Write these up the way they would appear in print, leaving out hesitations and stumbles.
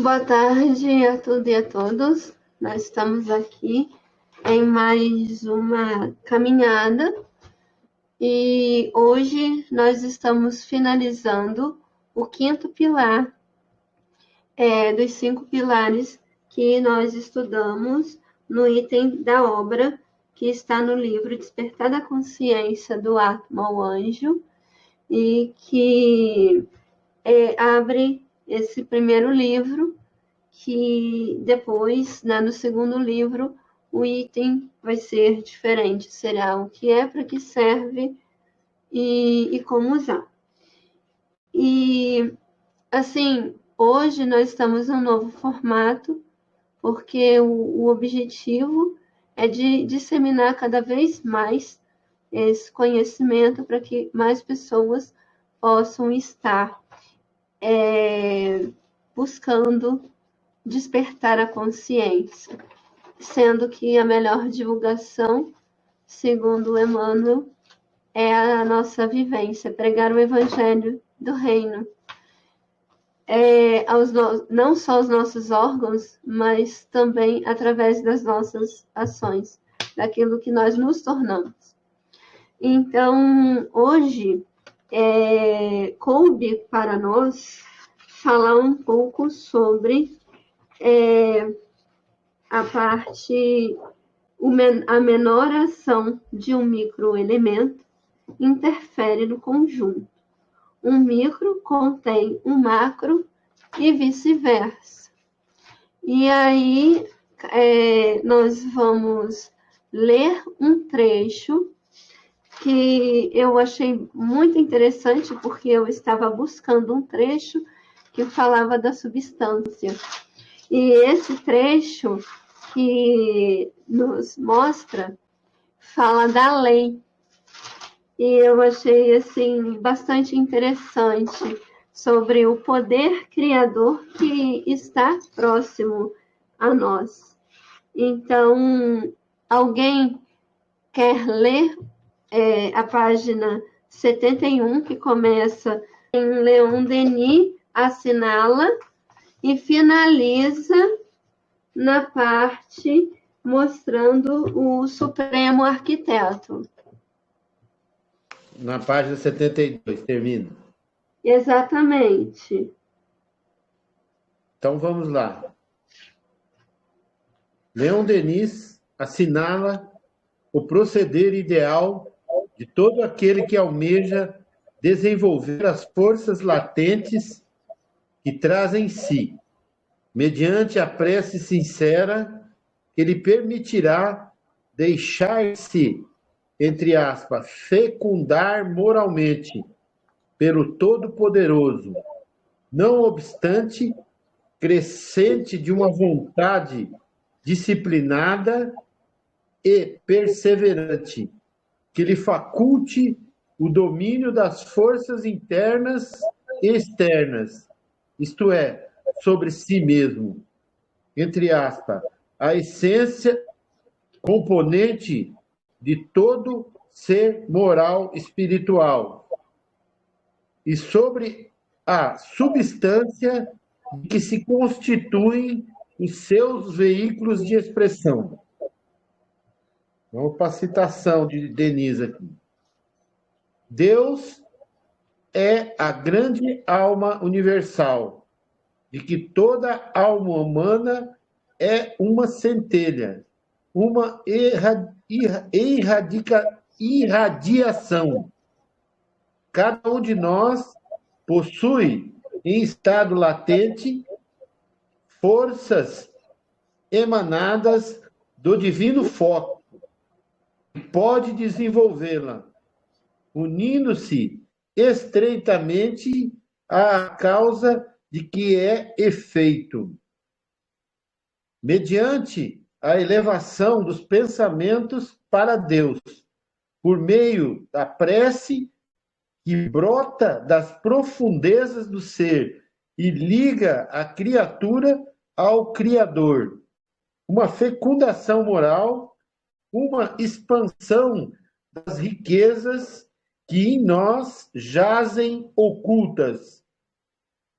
Boa tarde a tudo e a todos. Nós estamos aqui em mais uma caminhada e hoje nós estamos finalizando o quinto pilar dos 5 pilares que nós estudamos no item da obra que está no livro Despertar da Consciência do Atma ao Anjo e que abre esse primeiro livro, que depois, no segundo livro, o item vai ser diferente, será o que é, para que serve e como usar. E, assim, hoje nós estamos em um novo formato, porque o objetivo é de disseminar cada vez mais esse conhecimento para que mais pessoas possam estar buscando despertar a consciência, sendo que a melhor divulgação, segundo Emmanuel, é a nossa vivência, pregar o evangelho do reino, não só aos nossos órgãos, mas também através das nossas ações, daquilo que nós nos tornamos. Então, hoje, coube para nós falar um pouco sobre a parte, a menor ação de um microelemento interfere no conjunto. Um micro contém um macro e vice-versa. E aí, nós vamos ler um trecho que eu achei muito interessante, porque eu estava buscando um trecho que falava da substância. E esse trecho que nos mostra fala da lei. E eu achei assim bastante interessante sobre o poder criador que está próximo a nós. Então, alguém quer ler a página 71, que começa em Leon Denis, assinala, e finaliza na parte mostrando o Supremo Arquiteto. Na página 72, termina. Exatamente. Então vamos lá. Leon Denis assinala o proceder ideal de todo aquele que almeja desenvolver as forças latentes que traz em si, mediante a prece sincera que lhe permitirá deixar-se, entre aspas, fecundar moralmente pelo Todo-Poderoso, não obstante crescente de uma vontade disciplinada e perseverante, que lhe faculte o domínio das forças internas e externas, isto é, sobre si mesmo, entre aspas, a essência componente de todo ser moral espiritual, e sobre a substância de que se constituem os seus veículos de expressão. Vamos para a citação de Denis aqui. Deus é a grande alma universal, de que toda alma humana é uma centelha, uma irradiação. Cada um de nós possui, em estado latente, forças emanadas do divino foco, e pode desenvolvê-la, unindo-se estreitamente à causa de que é efeito, mediante a elevação dos pensamentos para Deus, por meio da prece que brota das profundezas do ser e liga a criatura ao Criador. Uma fecundação moral, uma expansão das riquezas que em nós jazem ocultas.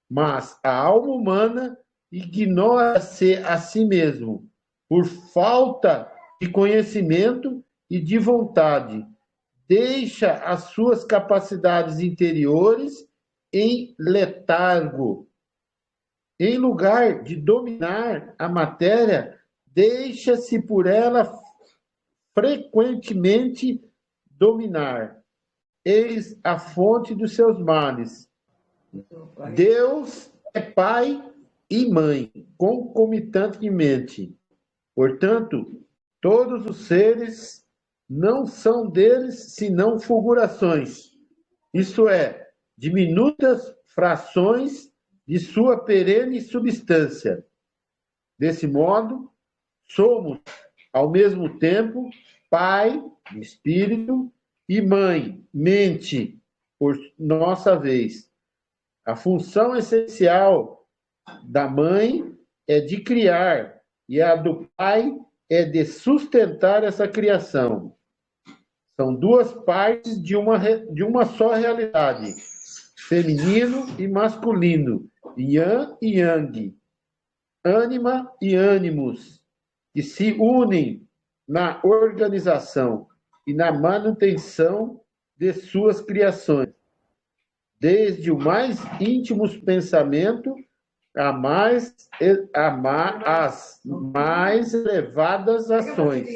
Mas a alma humana ignora-se a si mesmo, por falta de conhecimento e de vontade. Deixa as suas capacidades interiores em letargo. Em lugar de dominar a matéria, deixa-se por ela frequentemente dominar. Eis a fonte dos seus males. Deus é pai e mãe, concomitantemente. Portanto, todos os seres não são deles senão fulgurações, isto é, diminutas frações de sua perene substância. Desse modo, somos, ao mesmo tempo, pai, espírito, e mãe, mente, por nossa vez. A função essencial da mãe é de criar, e a do pai é de sustentar essa criação. São duas partes de uma só realidade, feminino e masculino, yin e yang, ânima e ânimos, que se unem na organização e na manutenção de suas criações, desde o mais íntimo pensamento as mais elevadas ações.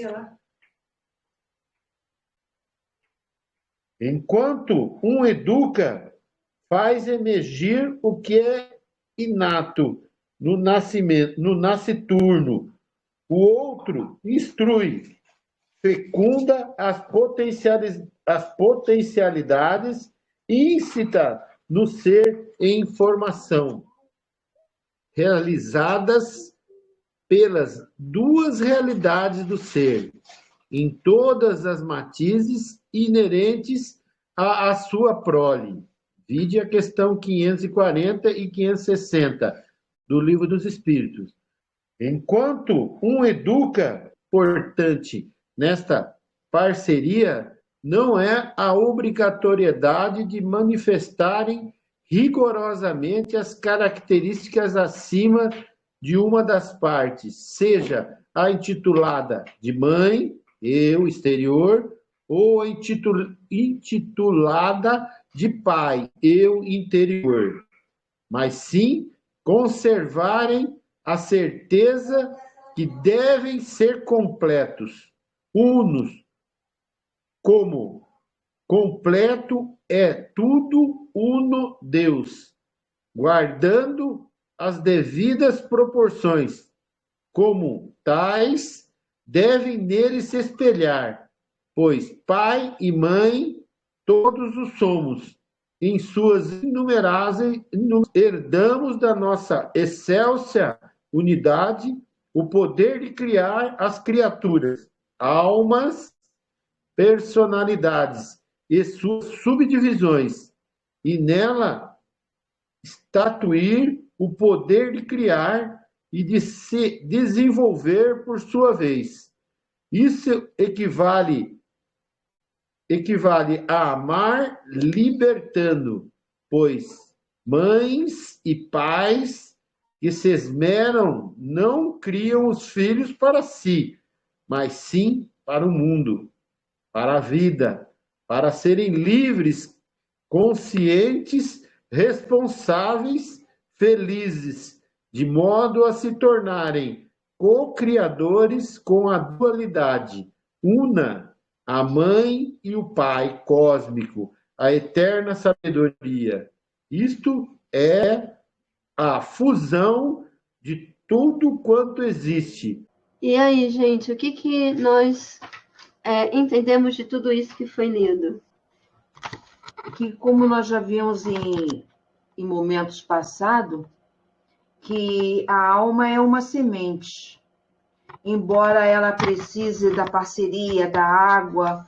Enquanto um educa, faz emergir o que é inato no nascimento, no nasciturno. O outro instrui, fecunda as potencialidades e incita no ser em formação, realizadas pelas duas realidades do ser, em todas as matizes inerentes à sua prole. Vide a questão 540 e 560 do Livro dos Espíritos. Enquanto um educa, portanto, nesta parceria, não é a obrigatoriedade de manifestarem rigorosamente as características acima de uma das partes, seja a intitulada de mãe, eu, exterior, ou a intitulada de pai, eu, interior, mas sim conservarem a certeza que devem ser completos, unos, como completo é tudo uno Deus, guardando as devidas proporções, como tais devem nele se espelhar, pois pai e mãe todos o somos, em suas inumeráveis, herdamos da nossa excelsa unidade o poder de criar as criaturas, almas, personalidades e suas subdivisões, e nela estatuir o poder de criar e de se desenvolver por sua vez. Isso equivale a amar libertando, pois mães e pais que se esmeram não criam os filhos para si, mas sim para o mundo, para a vida, para serem livres, conscientes, responsáveis, felizes, de modo a se tornarem co-criadores com a dualidade, una, a mãe e o pai cósmico, a eterna sabedoria. Isto é a fusão de tudo quanto existe. E aí, gente, o que nós entendemos de tudo isso que foi lido? Que, como nós já vimos em momentos passados, que a alma é uma semente. Embora ela precise da parceria da água,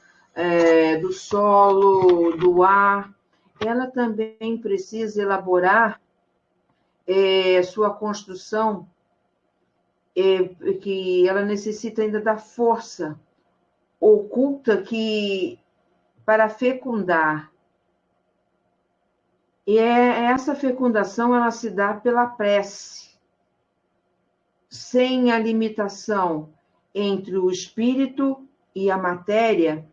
do solo, do ar, ela também precisa elaborar sua construção, que ela necessita ainda da força oculta para fecundar. E essa fecundação ela se dá pela prece. sem a limitação entre o espírito e a matéria,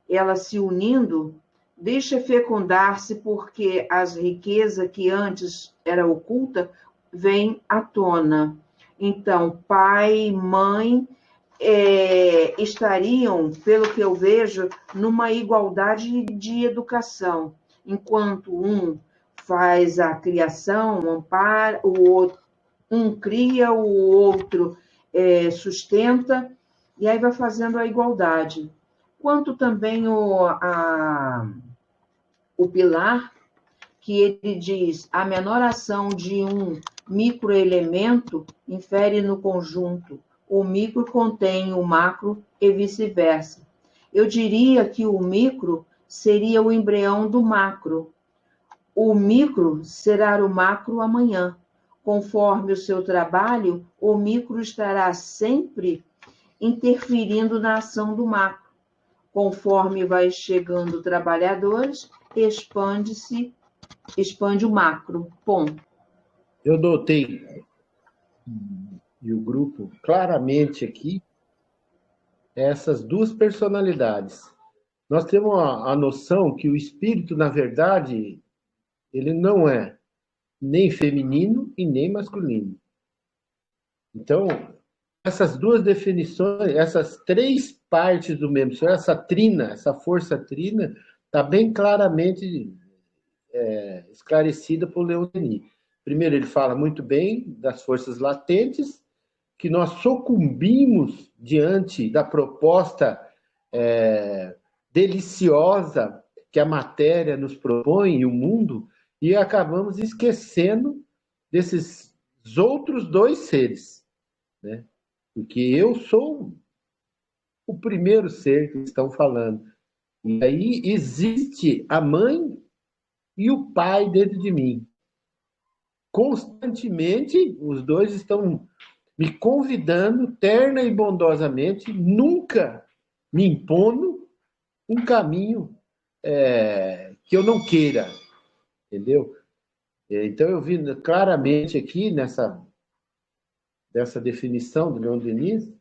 ela se unindo, deixa fecundar-se, porque as riquezas que antes era oculta vêm à tona. Então, pai, mãe, estariam, pelo que eu vejo, numa igualdade de educação, enquanto um faz a criação, um ampara, o outro, um cria, o outro sustenta, e aí vai fazendo a igualdade. Quanto também o pilar, que ele diz, a menor ação de um microelemento infere no conjunto, o micro contém o macro e vice-versa. Eu diria que o micro seria o embrião do macro. O micro será o macro amanhã. Conforme o seu trabalho, o micro estará sempre interferindo na ação do macro. Conforme vai chegando trabalhadores, expande o macro. Ponto. Eu notei, e o grupo, claramente aqui, essas duas personalidades. Nós temos a noção que o espírito, na verdade, ele não é nem feminino e nem masculino. Então, essas duas definições, essas três partes do mesmo ser, essa trina, essa força trina, está bem claramente esclarecida por Leon Denis. Primeiro, ele fala muito bem das forças latentes, que nós sucumbimos diante da proposta deliciosa que a matéria nos propõe e o mundo, e acabamos esquecendo desses outros dois seres, né? Porque eu sou o primeiro ser que estão falando. E aí existe a mãe e o pai dentro de mim. Constantemente, os dois estão me convidando, terna e bondosamente, nunca me impondo um caminho que eu não queira, entendeu? Então, eu vi claramente aqui dessa definição do Leon Denis,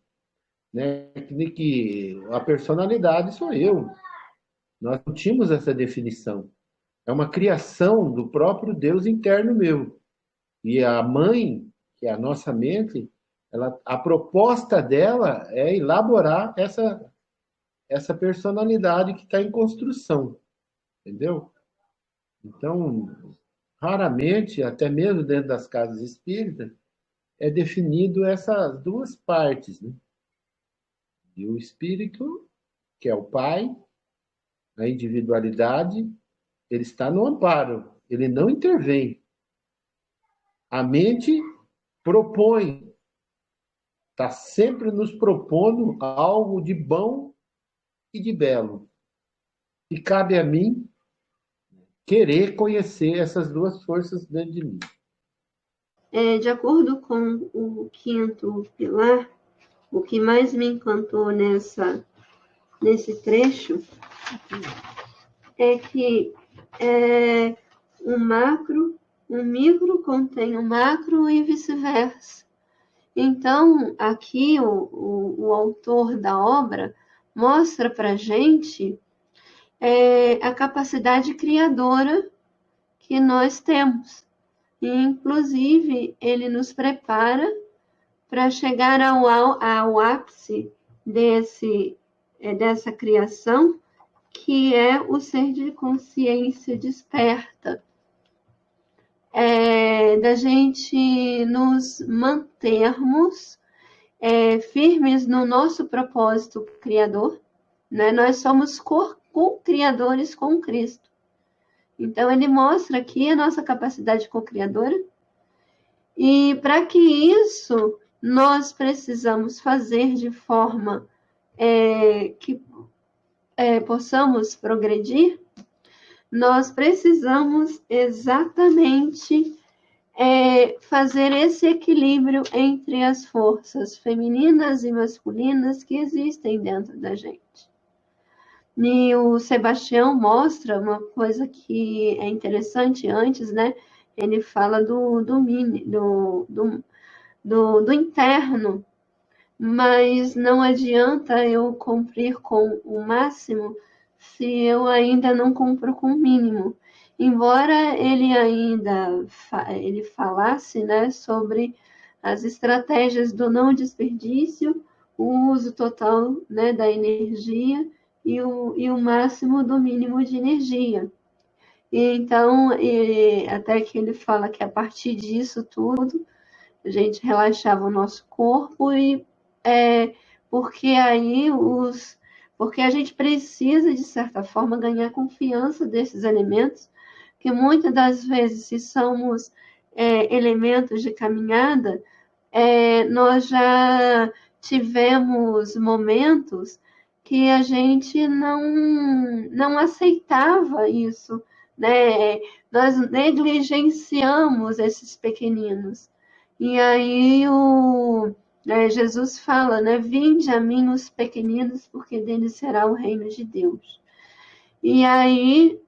né, que a personalidade sou eu. Nós não tínhamos essa definição. É uma criação do próprio Deus interno meu. E a mãe, que é a nossa mente, a proposta dela é elaborar essa personalidade que está em construção, entendeu? Então, raramente, até mesmo dentro das casas espíritas, é definido essas duas partes, né? E o espírito, que é o pai, a individualidade, ele está no amparo, ele não intervém. A mente propõe, está sempre nos propondo algo de bom e de belo. E cabe a mim querer conhecer essas duas forças dentro de mim. De acordo com o quinto pilar, o que mais me encantou nesse trecho é que o micro contém o macro e vice-versa. Então, aqui o autor da obra mostra para a gente a capacidade criadora que nós temos. E, inclusive, ele nos prepara para chegar ao ápice dessa criação, que é o ser de consciência desperta. Da gente nos mantermos firmes no nosso propósito criador, né? Nós somos co-criadores com Cristo. Então, ele mostra aqui a nossa capacidade co-criadora. E para que isso nós precisamos fazer de forma que possamos progredir, nós precisamos exatamente fazer esse equilíbrio entre as forças femininas e masculinas que existem dentro da gente. E o Sebastião mostra uma coisa que é interessante antes, né? Ele fala do do interno, mas não adianta eu cumprir com o máximo se eu ainda não cumpro com o mínimo. Embora ele ainda ele falasse, né, sobre as estratégias do não desperdício, o uso total, né, da energia e o máximo do mínimo de energia. Então, até que ele fala que a partir disso tudo, a gente relaxava o nosso corpo porque aí porque a gente precisa, de certa forma, ganhar confiança desses elementos, que muitas das vezes, se somos elementos de caminhada, nós já tivemos momentos que a gente não aceitava isso, né? Nós negligenciamos esses pequeninos. E aí Jesus fala, né? Vinde a mim os pequeninos, porque deles será o reino de Deus. E aí,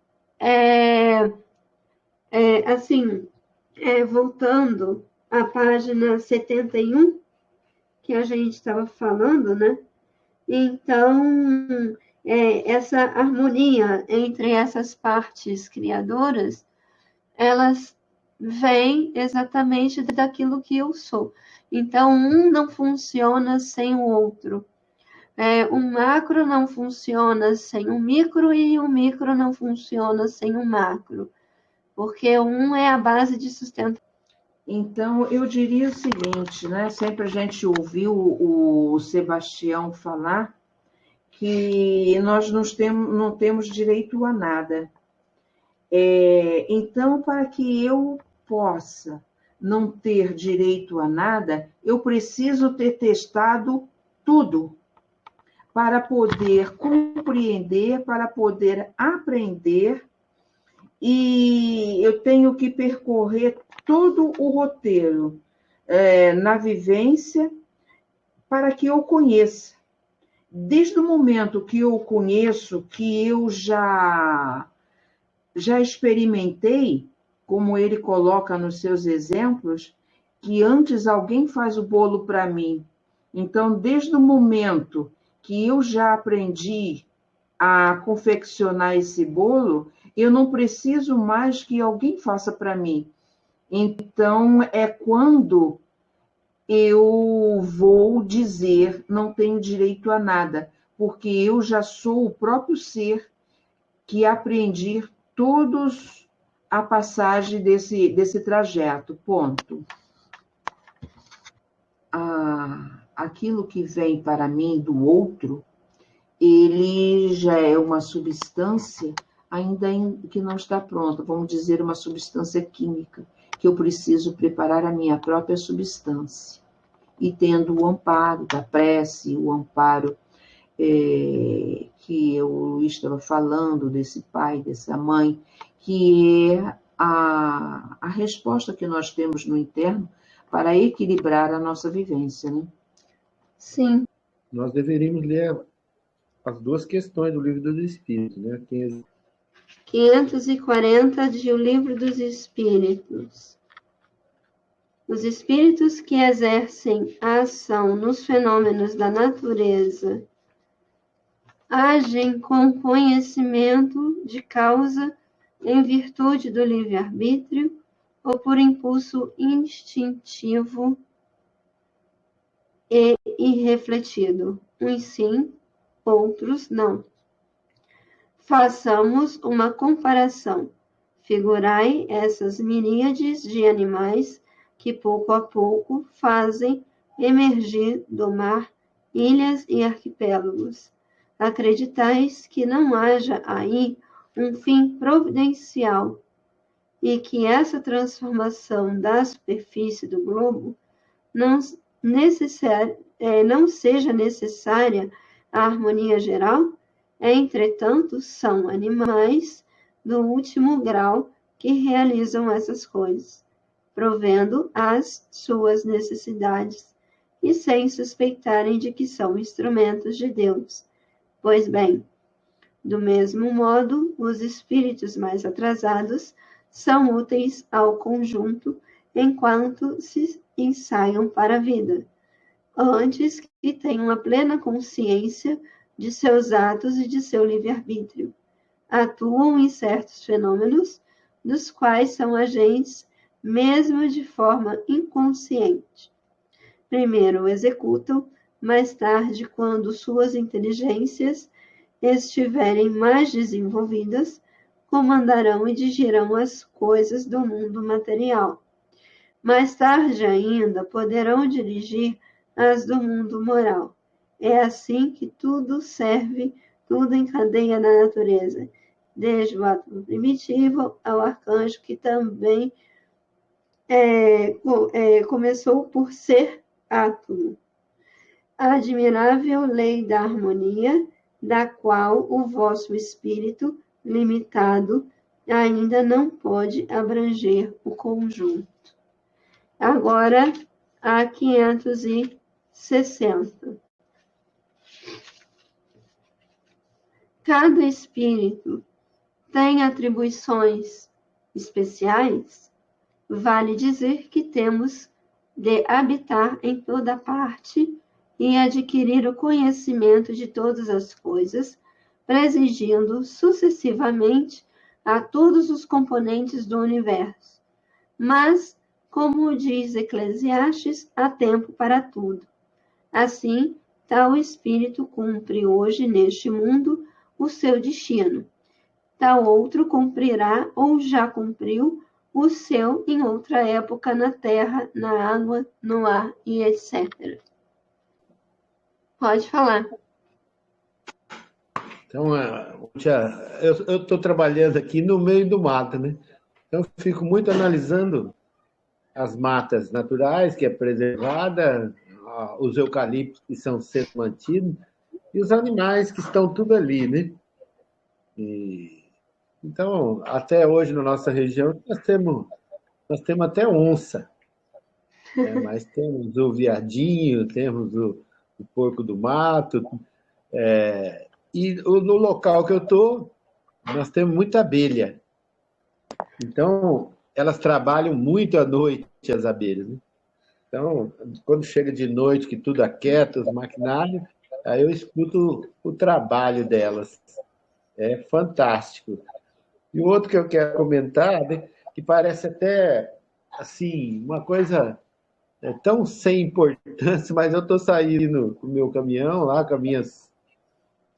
assim, voltando à página 71, que a gente estava falando, né? Então, essa harmonia entre essas partes criadoras, elas vêm exatamente daquilo que eu sou. Então, um não funciona sem o outro. O macro não funciona sem o micro e o micro não funciona sem o macro, porque um é a base de sustentação. Então, eu diria o seguinte, né? Sempre a gente ouviu o Sebastião falar que nós não temos direito a nada. Então, para que eu possa não ter direito a nada, eu preciso ter testado tudo para poder compreender, para poder aprender, e eu tenho que percorrer todo o roteiro na vivência para que eu conheça. Desde o momento que eu conheço, que eu já experimentei, como ele coloca nos seus exemplos, que antes alguém faz o bolo para mim. Então, desde o momento que eu já aprendi a confeccionar esse bolo, eu não preciso mais que alguém faça para mim. Então, é quando eu vou dizer não tenho direito a nada, porque eu já sou o próprio ser que aprendi todos a passagem desse trajeto, ponto. Aquilo que vem para mim do outro, ele já é uma substância ainda que não está pronta, vamos dizer, uma substância química, que eu preciso preparar a minha própria substância. E tendo o amparo da prece, o amparo que eu estava falando, desse pai, dessa mãe, que é a resposta que nós temos no interno para equilibrar a nossa vivência, né? Sim. Nós deveríamos ler as duas questões do Livro dos Espíritos, né? 540 de O Livro dos Espíritos. Os espíritos que exercem a ação nos fenômenos da natureza agem com conhecimento de causa em virtude do livre-arbítrio ou por impulso instintivo e irrefletido. Uns sim, outros não. Façamos uma comparação. Figurai essas miríades de animais que pouco a pouco fazem emergir do mar ilhas e arquipélagos. Acreditais que não haja aí um fim providencial e que essa transformação da superfície do globo não seja necessária a harmonia geral? Entretanto, são animais do último grau que realizam essas coisas, provendo as suas necessidades e sem suspeitarem de que são instrumentos de Deus. Pois bem, do mesmo modo, os espíritos mais atrasados são úteis ao conjunto enquanto se ensaiam para a vida, antes que tenham a plena consciência de seus atos e de seu livre-arbítrio. Atuam em certos fenômenos, dos quais são agentes, mesmo de forma inconsciente. Primeiro executam, mais tarde, quando suas inteligências estiverem mais desenvolvidas, comandarão e dirigirão as coisas do mundo material. Mais tarde ainda, poderão dirigir as do mundo moral. É assim que tudo serve, tudo encadeia na natureza, desde o átomo primitivo ao arcanjo, que também começou por ser átomo. A admirável lei da harmonia, da qual o vosso espírito limitado ainda não pode abranger o conjunto. Agora, a 560. Cada espírito tem atribuições especiais? Vale dizer que temos de habitar em toda parte e adquirir o conhecimento de todas as coisas, presidindo sucessivamente a todos os componentes do universo. Mas, como diz Eclesiastes, há tempo para tudo. Assim, tal espírito cumpre hoje neste mundo o seu destino. Tal outro cumprirá ou já cumpriu o seu em outra época na terra, na água, no ar e etc. Pode falar. Então, eu estou trabalhando aqui no meio do mato, né? Então, eu fico muito analisando as matas naturais, que é preservada, os eucaliptos que são sendo mantidos, e os animais que estão tudo ali, né? Então, até hoje, na nossa região, nós temos até onça, né? Mas temos o veadinho, temos o porco do mato, e no local que eu estou, nós temos muita abelha. Então, elas trabalham muito à noite, as abelhas, né? Então, quando chega de noite, que tudo aquieta, os maquinários, aí eu escuto o trabalho delas. É fantástico. E o outro que eu quero comentar, né, que parece até assim, uma coisa tão sem importância, mas eu estou saindo com o meu caminhão lá, com as minhas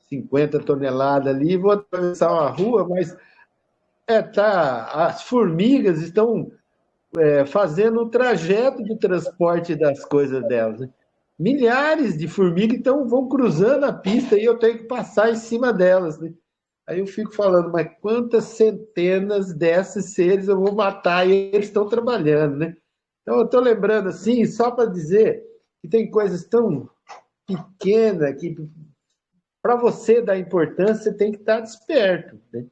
50 toneladas ali, vou atravessar uma rua, mas as formigas estão fazendo o trajeto de transporte das coisas delas, né? Milhares de formigas então vão cruzando a pista e eu tenho que passar em cima delas, né? Aí eu fico falando, mas quantas centenas desses seres eu vou matar e eles estão trabalhando, né? Então eu estou lembrando assim, só para dizer que tem coisas tão pequenas que para você dar importância você tem que estar desperto, né?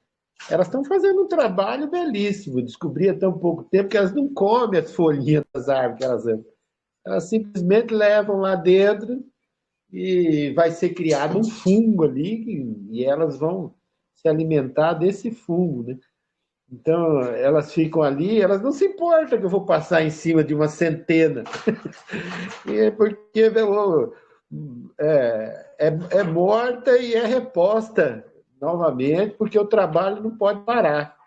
Elas estão fazendo um trabalho belíssimo. Descobri há tão pouco tempo que elas não comem as folhinhas das árvores que elas amam. Elas simplesmente levam lá dentro e vai ser criado um fungo ali e elas vão se alimentar desse fungo, né? Então, elas ficam ali, elas não se importam que eu vou passar em cima de uma centena. Porque é morta e é reposta novamente, porque o trabalho não pode parar.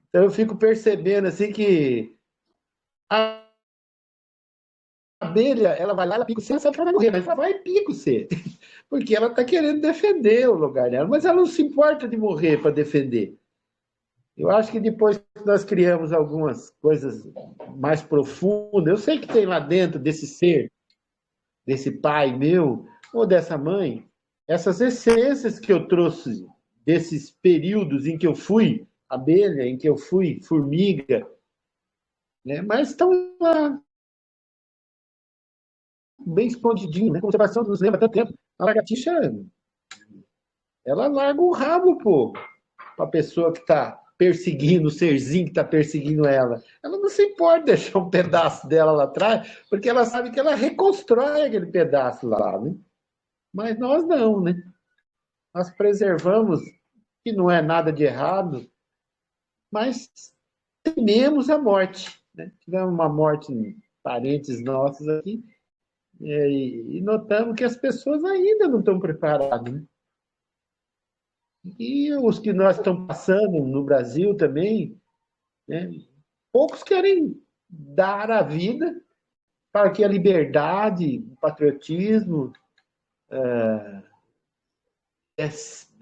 Então eu fico percebendo assim que a abelha, ela vai lá, ela pica você, ela sabe que ela vai morrer, mas ela vai e pica você, porque ela está querendo defender o lugar dela, mas ela não se importa de morrer para defender. Eu acho que depois que nós criamos algumas coisas mais profundas, eu sei que tem lá dentro desse ser, desse pai meu, ou dessa mãe, essas essências que eu trouxe desses períodos em que eu fui abelha, em que eu fui formiga, né? Mas estão lá, bem escondidinho, né? Conservação nos lembra tanto tempo. A lagartixa, ela larga o rabo, pô, para a pessoa que está perseguindo, o serzinho que está perseguindo ela. Ela não se importa deixar um pedaço dela lá atrás, porque ela sabe que ela reconstrói aquele pedaço lá, né? Mas nós não, né? Nós preservamos, que não é nada de errado, mas tememos a morte. né? Tivemos uma morte em parentes nossos aqui, e notamos que as pessoas ainda não estão preparadas, né? E os que nós estamos passando no Brasil também, né? Poucos querem dar a vida para que a liberdade, o patriotismo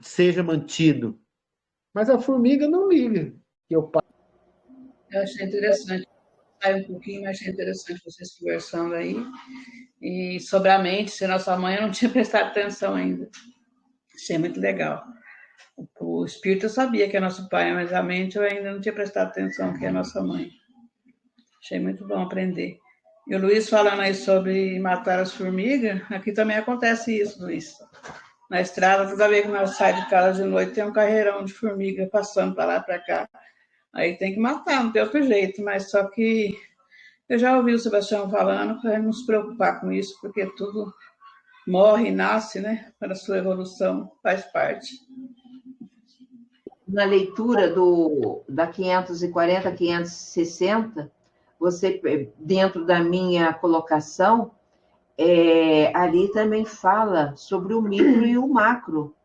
seja mantido. Mas a formiga não liga. Eu achei interessante. Sai um pouquinho, mas achei interessante vocês conversando aí. E sobre a mente, ser nossa mãe, eu não tinha prestado atenção ainda. Achei muito legal. O espírito eu sabia que é nosso pai, mas a mente eu ainda não tinha prestado atenção que é nossa mãe. Achei muito bom aprender. E o Luiz falando aí sobre matar as formigas, aqui também acontece isso, Luiz. Na estrada, toda vez que nós saímos de casa de noite, tem um carreirão de formiga passando para lá e para cá. Aí tem que matar, não tem outro jeito, mas só que eu já ouvi o Sebastião falando para não se preocupar com isso, porque tudo morre e nasce, né? Para a sua evolução, faz parte. Na leitura da 540, 560, você, dentro da minha colocação, ali também fala sobre o micro e o macro.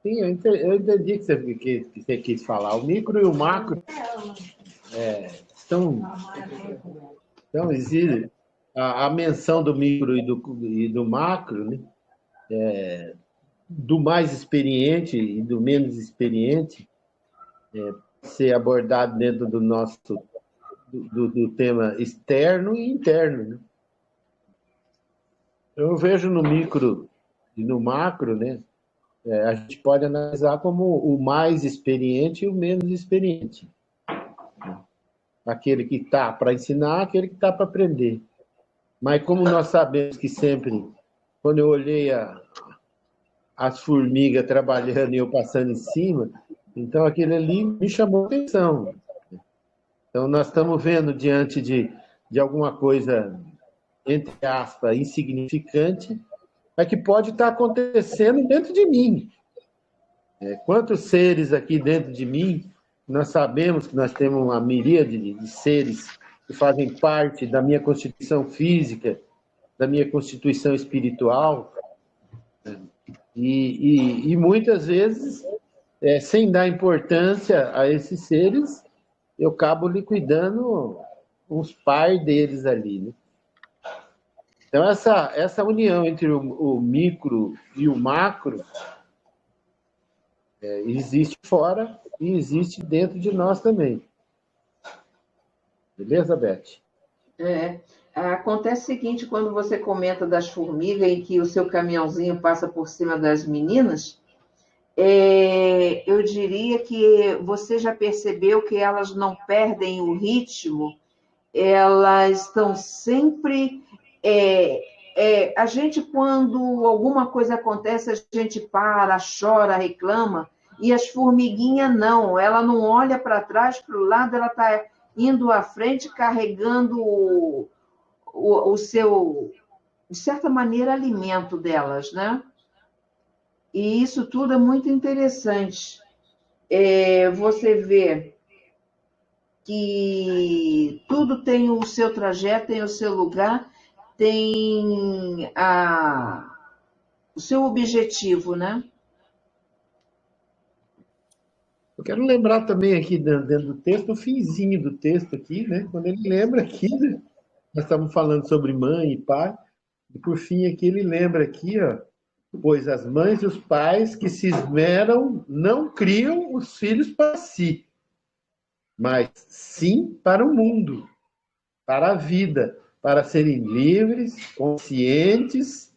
Sim, eu entendi que você quis falar. O micro e o macro existe a menção do micro e do macro, né? Do mais experiente e do menos experiente, ser abordado dentro do nosso do tema externo e interno, né? Eu vejo no micro e no macro, né? A gente pode analisar como o mais experiente e o menos experiente. Aquele que está para ensinar, aquele que está para aprender. Mas como nós sabemos que sempre, quando eu olhei as formigas trabalhando e eu passando em cima, então aquele ali me chamou a atenção. Então nós estamos vendo diante de alguma coisa, entre aspas, insignificante, mas que pode estar acontecendo dentro de mim. Quantos seres aqui dentro de mim, nós sabemos que nós temos uma miríade de seres que fazem parte da minha constituição física, da minha constituição espiritual, e muitas vezes, sem dar importância a esses seres, eu acabo liquidando os pais deles ali, né? Então, essa união entre o micro e o macro existe fora e existe dentro de nós também. Beleza, Beth? Acontece o seguinte, quando você comenta das formigas em que o seu caminhãozinho passa por cima das meninas, eu diria que você já percebeu que elas não perdem o ritmo, elas estão sempre... a gente, quando alguma coisa acontece, a gente para, chora, reclama, e as formiguinhas não, ela não olha para trás, para o lado, ela está indo à frente, carregando o seu, de certa maneira, alimento delas, né? E isso tudo é muito interessante. Você vê que tudo tem o seu trajeto, tem o seu lugar, tem o seu objetivo, né? Eu quero lembrar também aqui dentro do texto, o finzinho do texto aqui, né? Quando ele lembra aqui, né? Nós estamos falando sobre mãe e pai, e por fim aqui ele lembra aqui, ó, pois as mães e os pais que se esmeram não criam os filhos para si, mas sim para o mundo, para a vida, para serem livres, conscientes,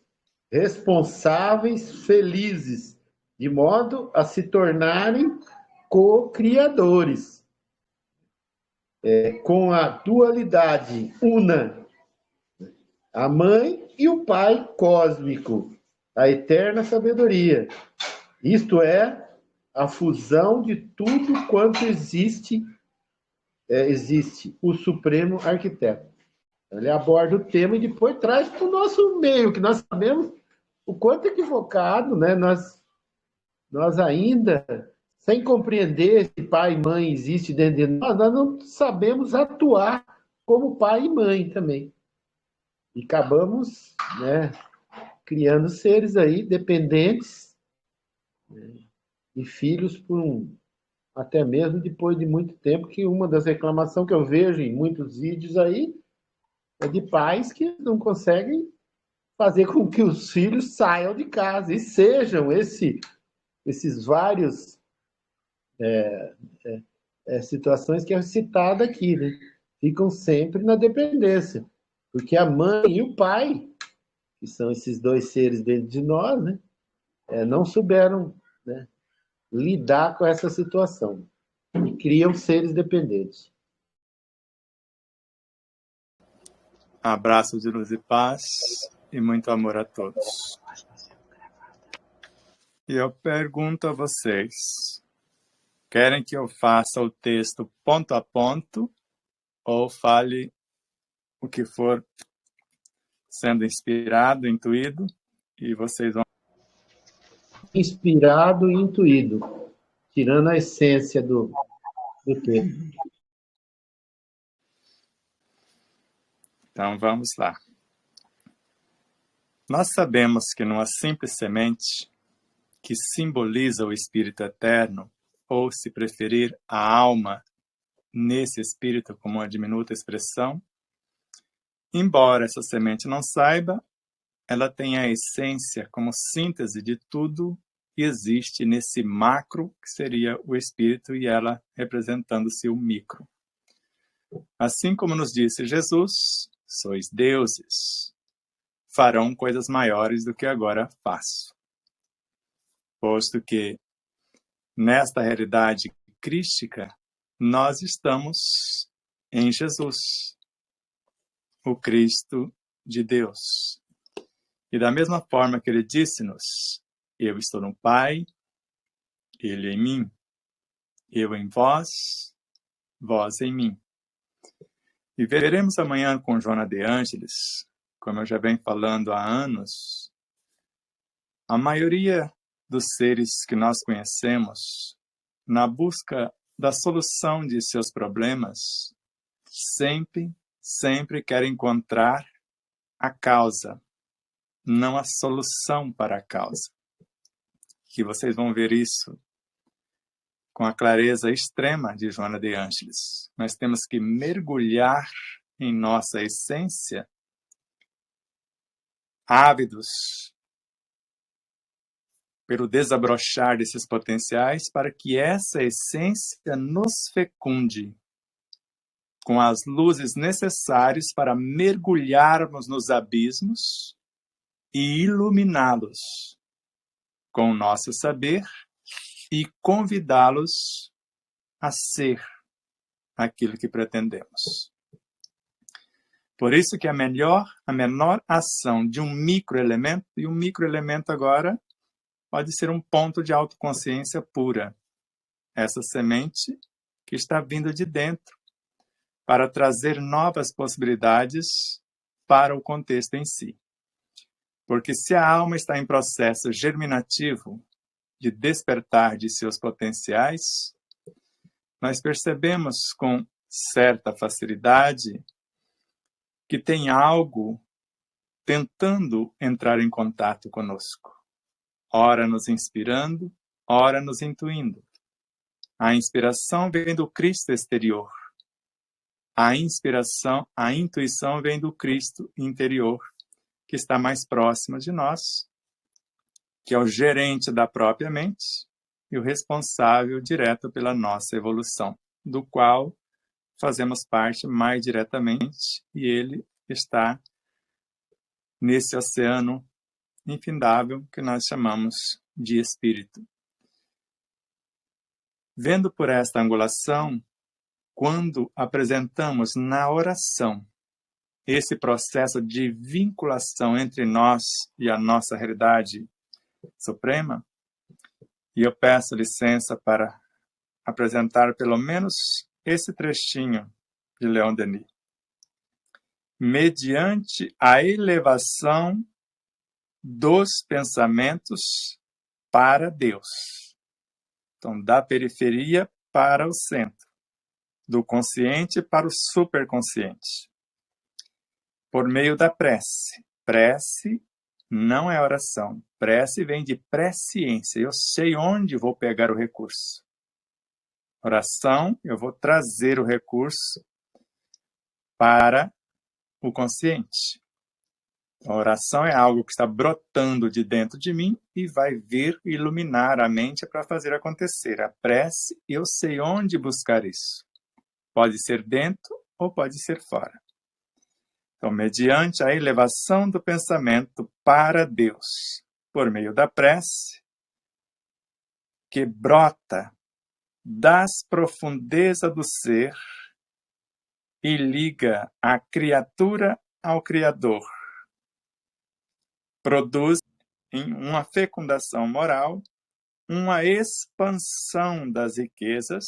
responsáveis, felizes, de modo a se tornarem co-criadores. Com a dualidade una, a mãe e o pai cósmico, a eterna sabedoria. Isto é, a fusão de tudo quanto existe o Supremo Arquiteto. Ele aborda o tema e depois traz para o nosso meio, que nós sabemos o quanto equivocado, né? Nós ainda sem compreender se pai e mãe existe dentro de nós, nós não sabemos atuar como pai e mãe também. E acabamos, né, criando seres aí dependentes, né, e filhos até mesmo depois de muito tempo, que uma das reclamações que eu vejo em muitos vídeos aí é de pais que não conseguem fazer com que os filhos saiam de casa e sejam esses vários situações que é citada aqui, né? Ficam sempre na dependência, porque a mãe e o pai, que são esses dois seres dentro de nós, né, não souberam, né, lidar com essa situação e criam seres dependentes. Abraço de luz e paz e muito amor a todos. E eu pergunto a vocês, querem que eu faça o texto ponto a ponto ou fale o que for sendo inspirado, intuído, e vocês vão... Inspirado e intuído, tirando a essência do texto. Então vamos lá. Nós sabemos que numa simples semente, que simboliza o Espírito Eterno, ou, se preferir, a alma nesse Espírito como uma diminuta expressão, embora essa semente não saiba, ela tem a essência como síntese de tudo que existe nesse macro, que seria o Espírito, e ela representando-se o micro. Assim como nos disse Jesus, sois deuses, farão coisas maiores do que agora faço. Posto que, nesta realidade crística, nós estamos em Jesus, o Cristo de Deus. E da mesma forma que ele disse-nos, eu estou no Pai, ele em mim, eu em vós, vós em mim. E veremos amanhã com Joana de Ângeles, como eu já venho falando há anos, a maioria dos seres que nós conhecemos, na busca da solução de seus problemas, sempre quer encontrar a causa, não a solução para a causa. Que vocês vão ver isso com a clareza extrema de Joana de Ângeles. Nós temos que mergulhar em nossa essência, ávidos pelo desabrochar desses potenciais, para que essa essência nos fecunde com as luzes necessárias para mergulharmos nos abismos e iluminá-los com o nosso saber e convidá-los a ser aquilo que pretendemos. Por isso que a menor ação de um microelemento, e um microelemento agora pode ser um ponto de autoconsciência pura. Essa semente que está vindo de dentro para trazer novas possibilidades para o contexto em si. Porque se a alma está em processo germinativo de despertar de seus potenciais, nós percebemos com certa facilidade que tem algo tentando entrar em contato conosco. Ora nos inspirando, ora nos intuindo. A inspiração vem do Cristo exterior. A intuição vem do Cristo interior, que está mais próximo de nós, que é o gerente da própria mente e o responsável direto pela nossa evolução, do qual fazemos parte mais diretamente, e ele está nesse oceano infindável que nós chamamos de espírito. Vendo por esta angulação, quando apresentamos na oração esse processo de vinculação entre nós e a nossa realidade suprema, e eu peço licença para apresentar pelo menos esse trechinho de Leon Denis. Mediante a elevação dos pensamentos para Deus. Então, da periferia para o centro, do consciente para o superconsciente, por meio da prece. Prece não é oração. Prece vem de presciência. Eu sei onde vou pegar o recurso. Oração, eu vou trazer o recurso para o consciente. A oração é algo que está brotando de dentro de mim e vai vir iluminar a mente para fazer acontecer. A prece, eu sei onde buscar isso. Pode ser dentro ou pode ser fora. Então, mediante a elevação do pensamento para Deus, por meio da prece, que brota das profundezas do ser e liga a criatura ao Criador, produz em uma fecundação moral, uma expansão das riquezas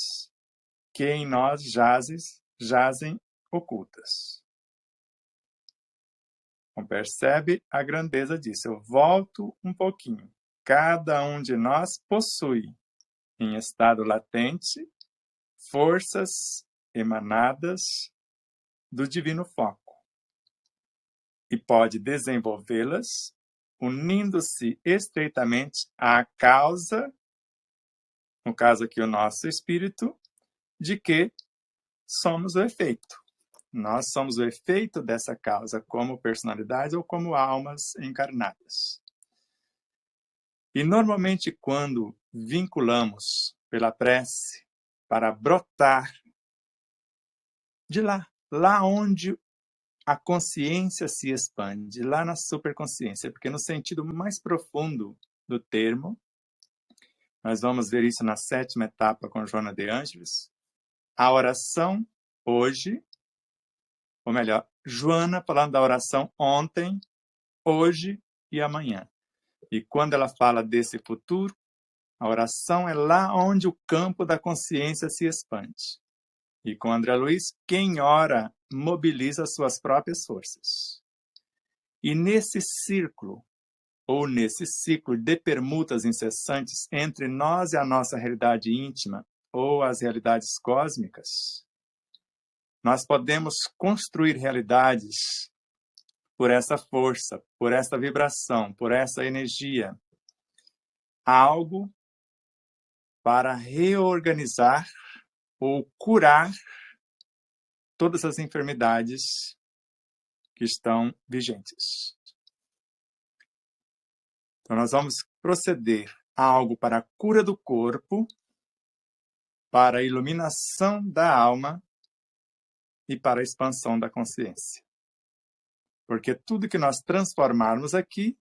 que em nós jazem ocultas. Então, percebe a grandeza disso. Eu volto um pouquinho. Cada um de nós possui, em estado latente, forças emanadas do divino foco e pode desenvolvê-las unindo-se estreitamente à causa, no caso aqui o nosso espírito, de que somos o efeito. Nós somos o efeito dessa causa como personalidade ou como almas encarnadas. E normalmente quando vinculamos pela prece para brotar de lá onde a consciência se expande, lá na superconsciência, porque no sentido mais profundo do termo, nós vamos ver isso na 7ª etapa com Joana de Ângeles, a oração hoje, ou melhor, Joana falando da oração ontem, hoje e amanhã. E quando ela fala desse futuro, a oração é lá onde o campo da consciência se expande. E com André Luiz, quem ora mobiliza suas próprias forças. E nesse círculo, ou nesse ciclo de permutas incessantes entre nós e a nossa realidade íntima, ou as realidades cósmicas, nós podemos construir realidades por essa força, por essa vibração, por essa energia. Algo para reorganizar ou curar todas as enfermidades que estão vigentes. Então, nós vamos proceder a algo para a cura do corpo, para a iluminação da alma e para a expansão da consciência. Porque tudo que nós transformarmos aqui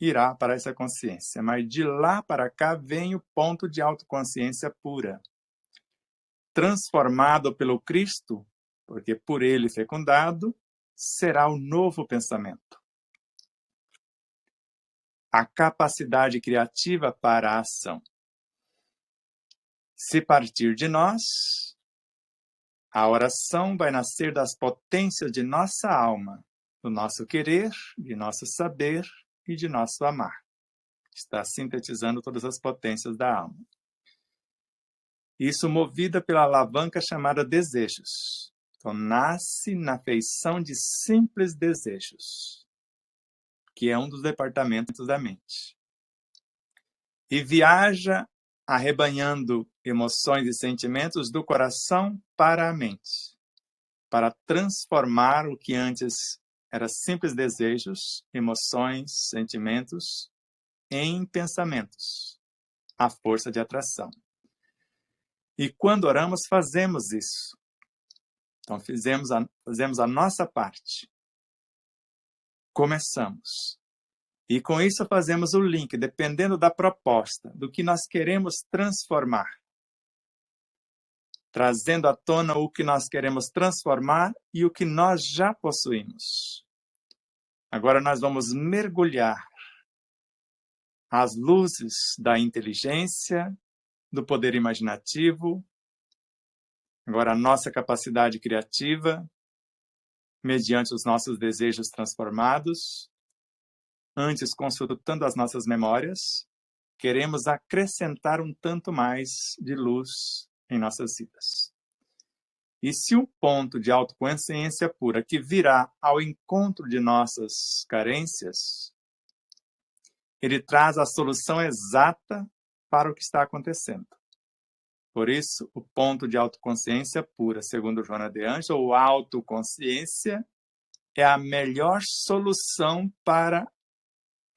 irá para essa consciência. Mas de lá para cá vem o ponto de autoconsciência pura. Transformado pelo Cristo, porque por ele fecundado, será o novo pensamento. A capacidade criativa para a ação. Se partir de nós, a oração vai nascer das potências de nossa alma, do nosso querer, de nosso saber e de nosso amar. Está sintetizando todas as potências da alma. Isso movida pela alavanca chamada desejos. Então, nasce na feição de simples desejos, que é um dos departamentos da mente. E viaja arrebanhando emoções e sentimentos do coração para a mente, para transformar o que antes era simples desejos, emoções, sentimentos, em pensamentos, a força de atração. E quando oramos, fazemos isso. Então, fazemos a nossa parte. Começamos. E com isso fazemos o link, dependendo da proposta, do que nós queremos transformar. Trazendo à tona o que nós queremos transformar e o que nós já possuímos. Agora nós vamos mergulhar as luzes da inteligência, do poder imaginativo, agora a nossa capacidade criativa, mediante os nossos desejos transformados, antes consultando as nossas memórias, queremos acrescentar um tanto mais de luz em nossas vidas. E se um ponto de autoconsciência pura que virá ao encontro de nossas carências, ele traz a solução exata para o que está acontecendo. Por isso, o ponto de autoconsciência pura, segundo Joana de Angelis, ou autoconsciência, é a melhor solução para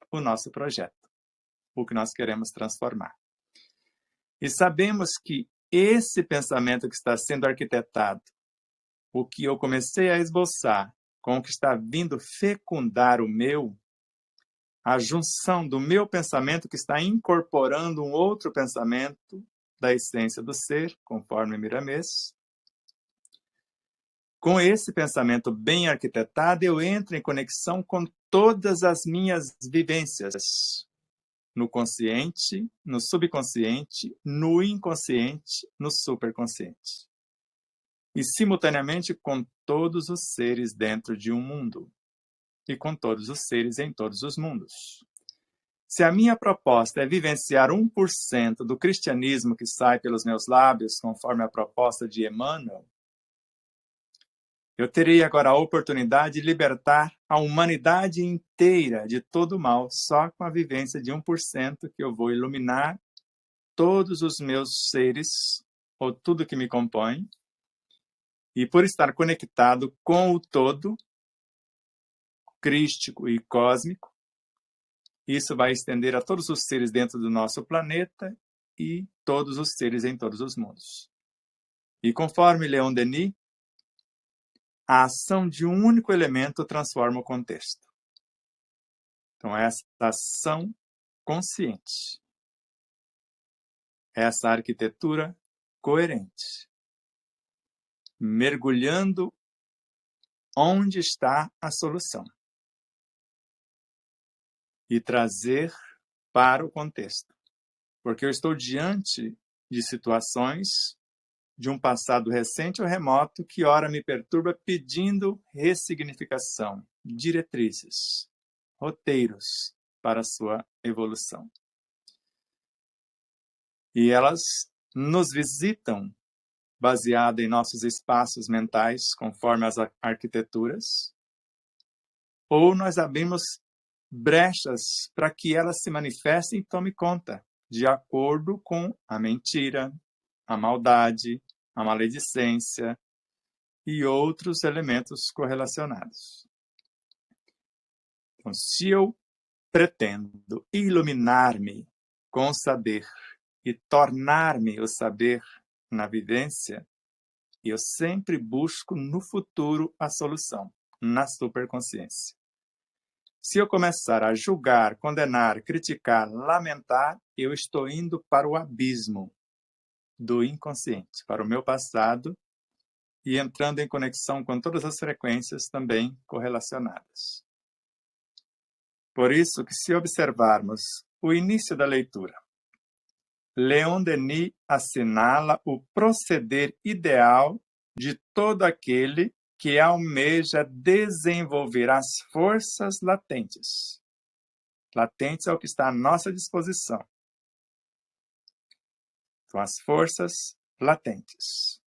o nosso projeto, o que nós queremos transformar. E sabemos que esse pensamento que está sendo arquitetado, o que eu comecei a esboçar, com o que está vindo fecundar o meu, a junção do meu pensamento que está incorporando um outro pensamento da essência do ser, conforme Miramês. Com esse pensamento bem arquitetado, eu entro em conexão com todas as minhas vivências, no consciente, no subconsciente, no inconsciente, no superconsciente. E, simultaneamente, com todos os seres dentro de um mundo. E com todos os seres em todos os mundos. Se a minha proposta é vivenciar 1% do cristianismo que sai pelos meus lábios, conforme a proposta de Emmanuel, eu terei agora a oportunidade de libertar a humanidade inteira de todo o mal, só com a vivência de 1% que eu vou iluminar todos os meus seres, ou tudo que me compõe, e por estar conectado com o todo, crístico e cósmico, isso vai estender a todos os seres dentro do nosso planeta e todos os seres em todos os mundos. E conforme Leon Denis, a ação de um único elemento transforma o contexto. Então, essa ação consciente, essa arquitetura coerente, mergulhando onde está a solução e trazer para o contexto. Porque eu estou diante de situações de um passado recente ou remoto que ora me perturba pedindo ressignificação, diretrizes, roteiros para a sua evolução. E elas nos visitam baseado em nossos espaços mentais, conforme as arquiteturas, ou nós abrimos brechas para que elas se manifestem e tomem conta, de acordo com a mentira, a maldade, a maledicência e outros elementos correlacionados. Então, se eu pretendo iluminar-me com o saber e tornar-me o saber na vivência, eu sempre busco no futuro a solução, na superconsciência. Se eu começar a julgar, condenar, criticar, lamentar, eu estou indo para o abismo do inconsciente, para o meu passado, e entrando em conexão com todas as frequências também correlacionadas. Por isso que, se observarmos o início da leitura, Leon Denis assinala o proceder ideal de todo aquele que almeja desenvolver as forças latentes. Latentes é o que está à nossa disposição. São as forças latentes,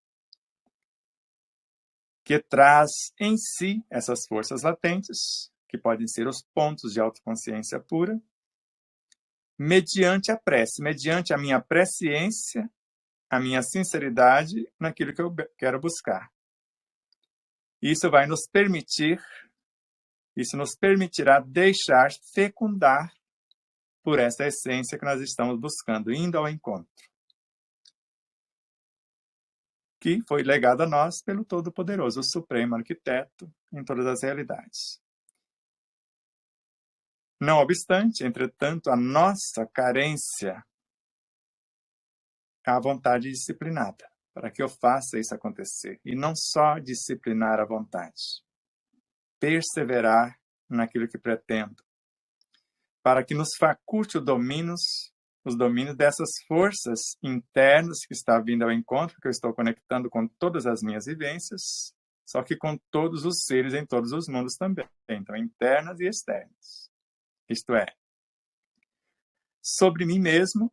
que traz em si essas forças latentes, que podem ser os pontos de autoconsciência pura, mediante a prece, mediante a minha presciência, a minha sinceridade naquilo que eu quero buscar. Isso vai nos permitir, isso nos permitirá deixar fecundar por essa essência que nós estamos buscando, indo ao encontro, que foi legado a nós pelo Todo-Poderoso, o Supremo Arquiteto em todas as realidades. Não obstante, entretanto, a nossa carência é a vontade disciplinada, para que eu faça isso acontecer. E não só disciplinar a vontade, perseverar naquilo que pretendo, para que nos faculte os domínios dessas forças internas que está vindo ao encontro, que eu estou conectando com todas as minhas vivências, só que com todos os seres em todos os mundos também, então internas e externas. Isto é, sobre mim mesmo,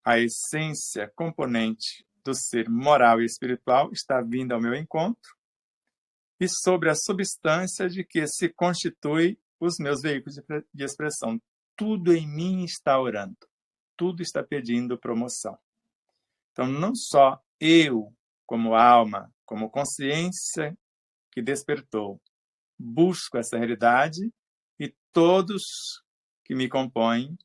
a essência componente do ser moral e espiritual está vindo ao meu encontro, e sobre a substância de que se constitui os meus veículos de expressão. Tudo em mim está orando, tudo está pedindo promoção. Então, não só eu, como alma, como consciência que despertou, busco essa realidade, e todos que me compõem,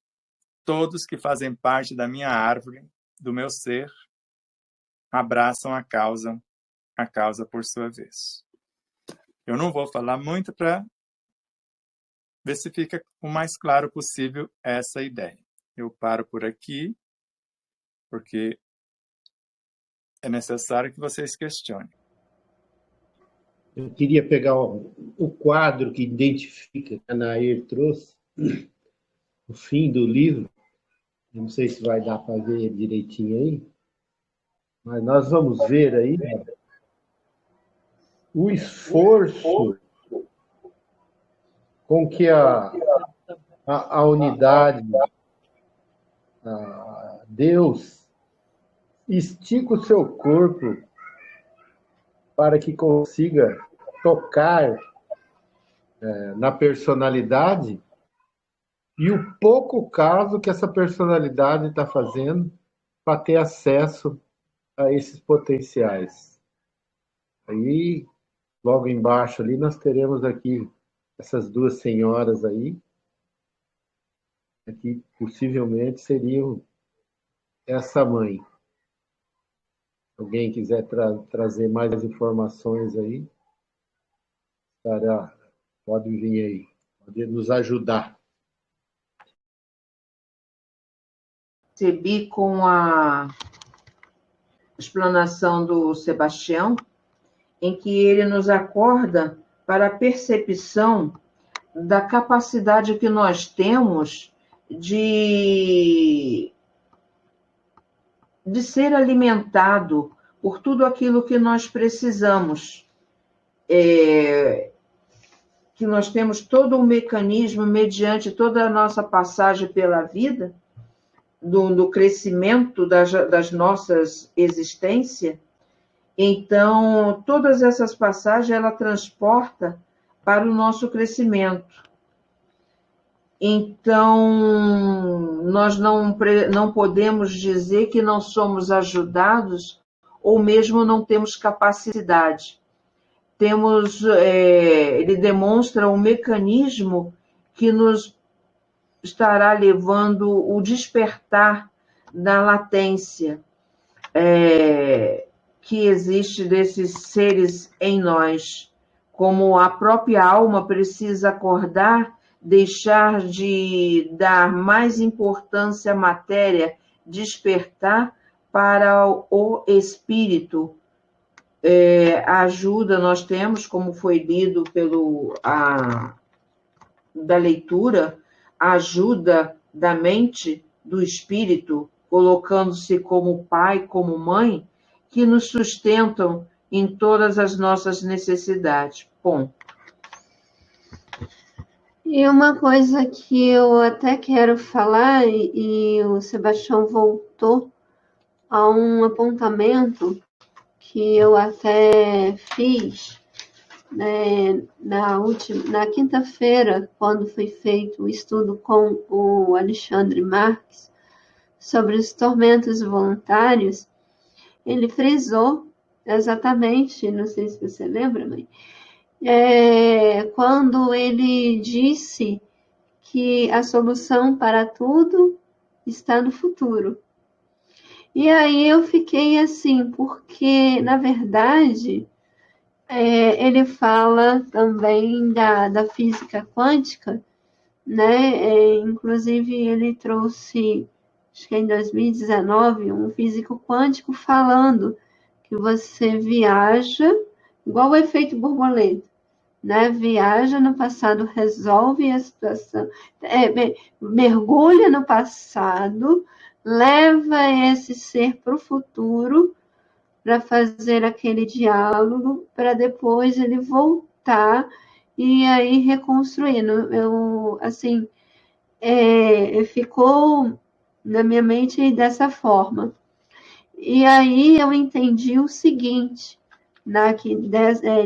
todos que fazem parte da minha árvore, do meu ser, abraçam a causa por sua vez. Eu não vou falar muito para ver se fica o mais claro possível essa ideia. Eu paro por aqui, porque é necessário que vocês questionem. Eu queria pegar o quadro que identifica, que a Nair trouxe, o fim do livro. Eu não sei se vai dar para ver direitinho aí, mas nós vamos ver aí o esforço com que a unidade, Deus, estica o seu corpo para que consiga tocar na personalidade, e o pouco caso que essa personalidade está fazendo para ter acesso a esses potenciais. Aí, logo embaixo ali, nós teremos aqui essas duas senhoras aí, que possivelmente seriam essa mãe. Alguém quiser trazer mais informações aí, pode vir aí, pode nos ajudar. Recebi com a explanação do Sebastião, em que ele nos acorda para a percepção da capacidade que nós temos de ser alimentado por tudo aquilo que nós precisamos. Que nós temos todo um mecanismo mediante toda a nossa passagem pela vida, do crescimento das nossas existências. Então, todas essas passagens, ela transporta para o nosso crescimento. Então, nós não podemos dizer que não somos ajudados ou mesmo não temos capacidade. Ele demonstra um mecanismo que nos estará levando o despertar da latência que existe desses seres em nós. Como a própria alma precisa acordar, deixar de dar mais importância à matéria, despertar para o espírito. A ajuda nós temos, como foi lido da leitura, a ajuda da mente, do espírito, colocando-se como pai, como mãe, que nos sustentam em todas as nossas necessidades. Ponto. E uma coisa que eu até quero falar, e o Sebastião voltou a um apontamento que eu até fiz, né, na quinta-feira, quando foi feito o estudo com o Alexandre Marques sobre os tormentos voluntários, ele frisou exatamente, não sei se você lembra, mãe, quando ele disse que a solução para tudo está no futuro. E aí eu fiquei assim, porque, na verdade, ele fala também da física quântica, né? Inclusive, ele trouxe, acho que em 2019, um físico quântico falando que você viaja, igual o efeito borboleta, né? Viaja no passado, resolve a situação, mergulha no passado, leva esse ser para o futuro para fazer aquele diálogo, para depois ele voltar e aí reconstruindo. ficou na minha mente dessa forma. E aí eu entendi o seguinte,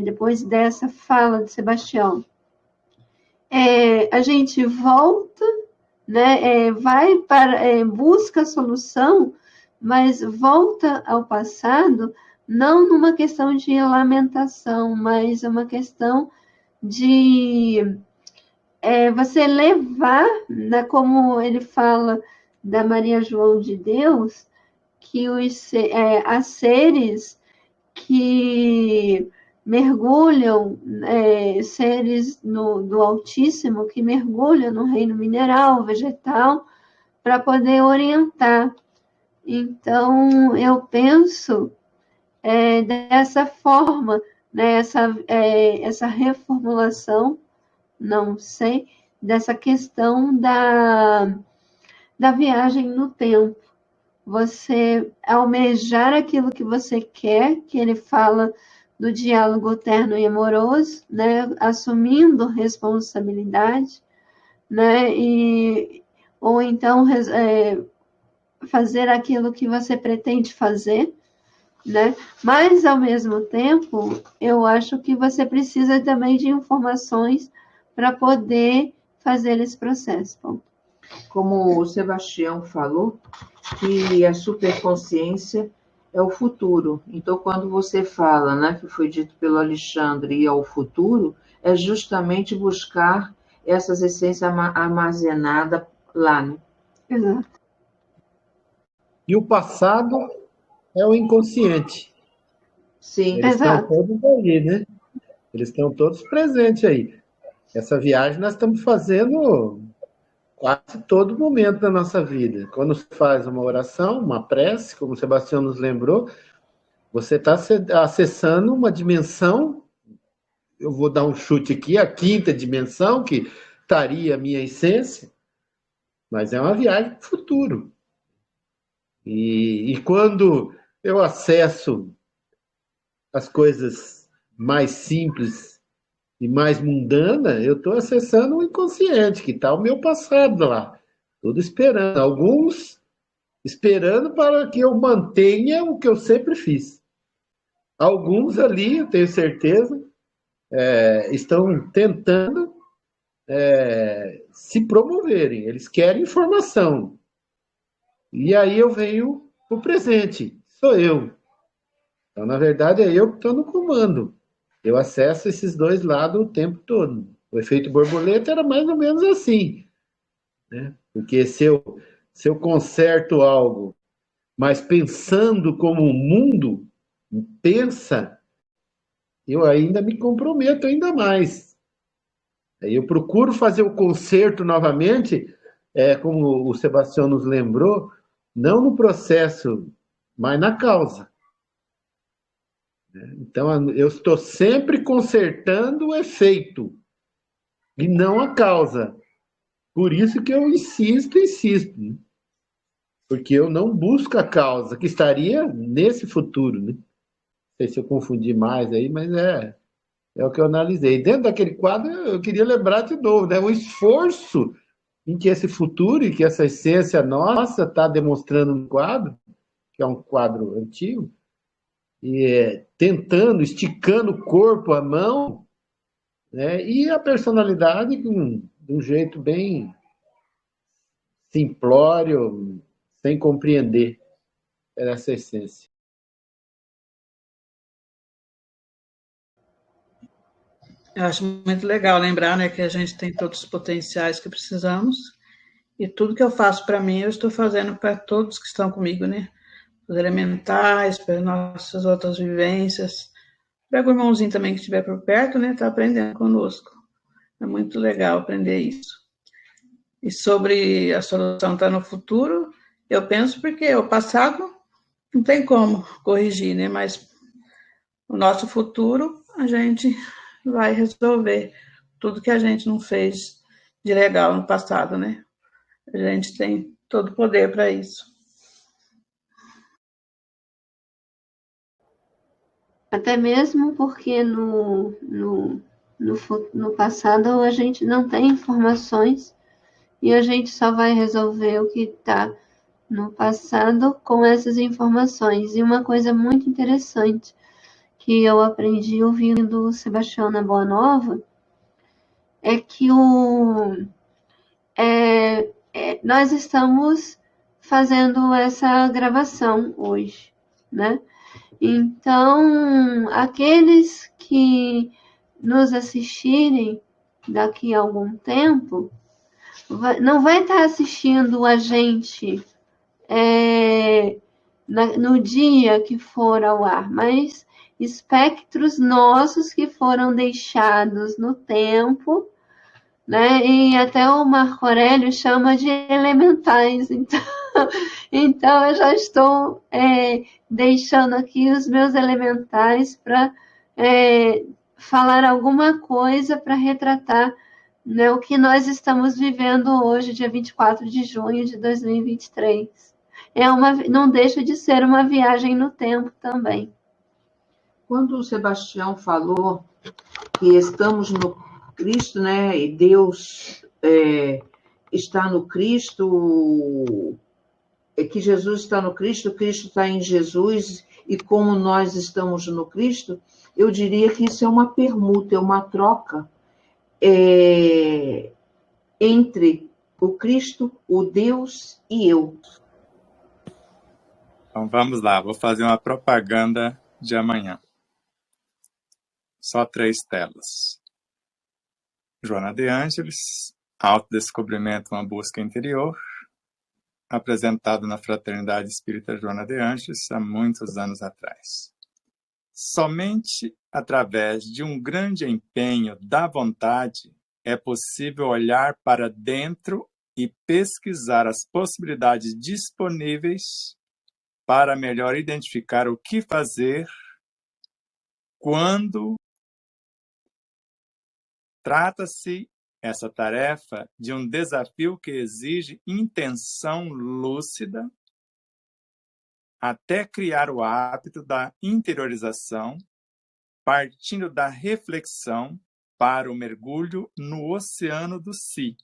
depois dessa fala de Sebastião. A gente volta, né, busca a solução, mas volta ao passado, não numa questão de lamentação, mas uma questão de você levar, né, como ele fala da Maria João de Deus, que há seres que mergulham, seres do Altíssimo, que mergulham no reino mineral, vegetal, para poder orientar. Então, eu penso dessa forma, né, essa reformulação, não sei, dessa questão da viagem no tempo. Você almejar aquilo que você quer, que ele fala do diálogo terno e amoroso, né, assumindo responsabilidade, né, ou então fazer aquilo que você pretende fazer, né, mas ao mesmo tempo, eu acho que você precisa também de informações para poder fazer esse processo. Bom. Como o Sebastião falou, que a superconsciência é o futuro. Então, quando você fala, né, que foi dito pelo Alexandre, ir ao futuro, é justamente buscar essas essências armazenadas lá, né? Exato. E o passado é o inconsciente. Sim. Eles estão Exato. todos aí, né? Eles estão todos presentes aí. Essa viagem nós estamos fazendo quase todo momento da nossa vida. Quando você faz uma oração, uma prece, como o Sebastião nos lembrou, você está acessando uma dimensão, eu vou dar um chute aqui, a quinta dimensão, que estaria a minha essência, mas é uma viagem para o futuro. E quando eu acesso as coisas mais simples e mais mundanas, eu estou acessando o inconsciente, que está o meu passado lá. Tudo esperando. Alguns esperando para que eu mantenha o que eu sempre fiz. Alguns ali, eu tenho certeza, estão tentando se promoverem. Eles querem informação. E aí eu venho para o presente. Sou eu. Então, na verdade, é eu que estou no comando. Eu acesso esses dois lados o tempo todo. O efeito borboleta era mais ou menos assim, né? Porque se eu conserto algo, mas pensando como o mundo pensa, eu ainda me comprometo ainda mais. Aí eu procuro fazer o conserto novamente, como o Sebastião nos lembrou, não no processo, mas na causa. Então, eu estou sempre consertando o efeito e não a causa. Por isso que eu insisto, né? Porque eu não busco a causa, que estaria nesse futuro, né? Não sei se eu confundi mais aí, mas é o que eu analisei. Dentro daquele quadro, eu queria lembrar de novo, né? O esforço em que esse futuro e que essa essência nossa está demonstrando no quadro, que é um quadro antigo, e tentando, esticando o corpo, a mão, né? E a personalidade de um jeito bem simplório, sem compreender essa essência. Eu acho muito legal lembrar, né, que a gente tem todos os potenciais que precisamos e tudo que eu faço para mim, eu estou fazendo para todos que estão comigo, né? Os elementais, para nossas outras vivências, para o irmãozinho também que estiver por perto, né, tá aprendendo conosco. É muito legal aprender isso. E sobre a solução estar no futuro, eu penso porque o passado não tem como corrigir, né? Mas o nosso futuro a gente vai resolver tudo que a gente não fez de legal no passado, né? A gente tem todo o poder para isso. Até mesmo porque no passado a gente não tem informações e a gente só vai resolver o que está no passado com essas informações. E uma coisa muito interessante que eu aprendi ouvindo o Sebastião na Boa Nova é que nós estamos fazendo essa gravação hoje, né? Então, aqueles que nos assistirem daqui a algum tempo, não vai estar assistindo a gente no dia que for ao ar, mas espectros nossos que foram deixados no tempo, né? E até o Marco Aurélio chama de elementais. Então eu já estou deixando aqui os meus elementais para falar alguma coisa para retratar, né, o que nós estamos vivendo hoje, dia 24 de junho de 2023. Não deixa de ser uma viagem no tempo também. Quando o Sebastião falou que estamos no Cristo, né, e Deus está no Cristo, que Jesus está no Cristo, Cristo está em Jesus, e como nós estamos no Cristo, eu diria que isso é uma permuta, é uma troca entre o Cristo, o Deus e eu. Então vamos lá, vou fazer uma propaganda de amanhã. Só 3 telas. Joana de Ângeles, Autodescobrimento, uma busca interior, apresentado na Fraternidade Espírita Joana de Ângeles há muitos anos atrás. Somente através de um grande empenho da vontade é possível olhar para dentro e pesquisar as possibilidades disponíveis para melhor identificar o que fazer quando trata-se essa tarefa de um desafio que exige intenção lúcida até criar o hábito da interiorização, partindo da reflexão para o mergulho no oceano do si.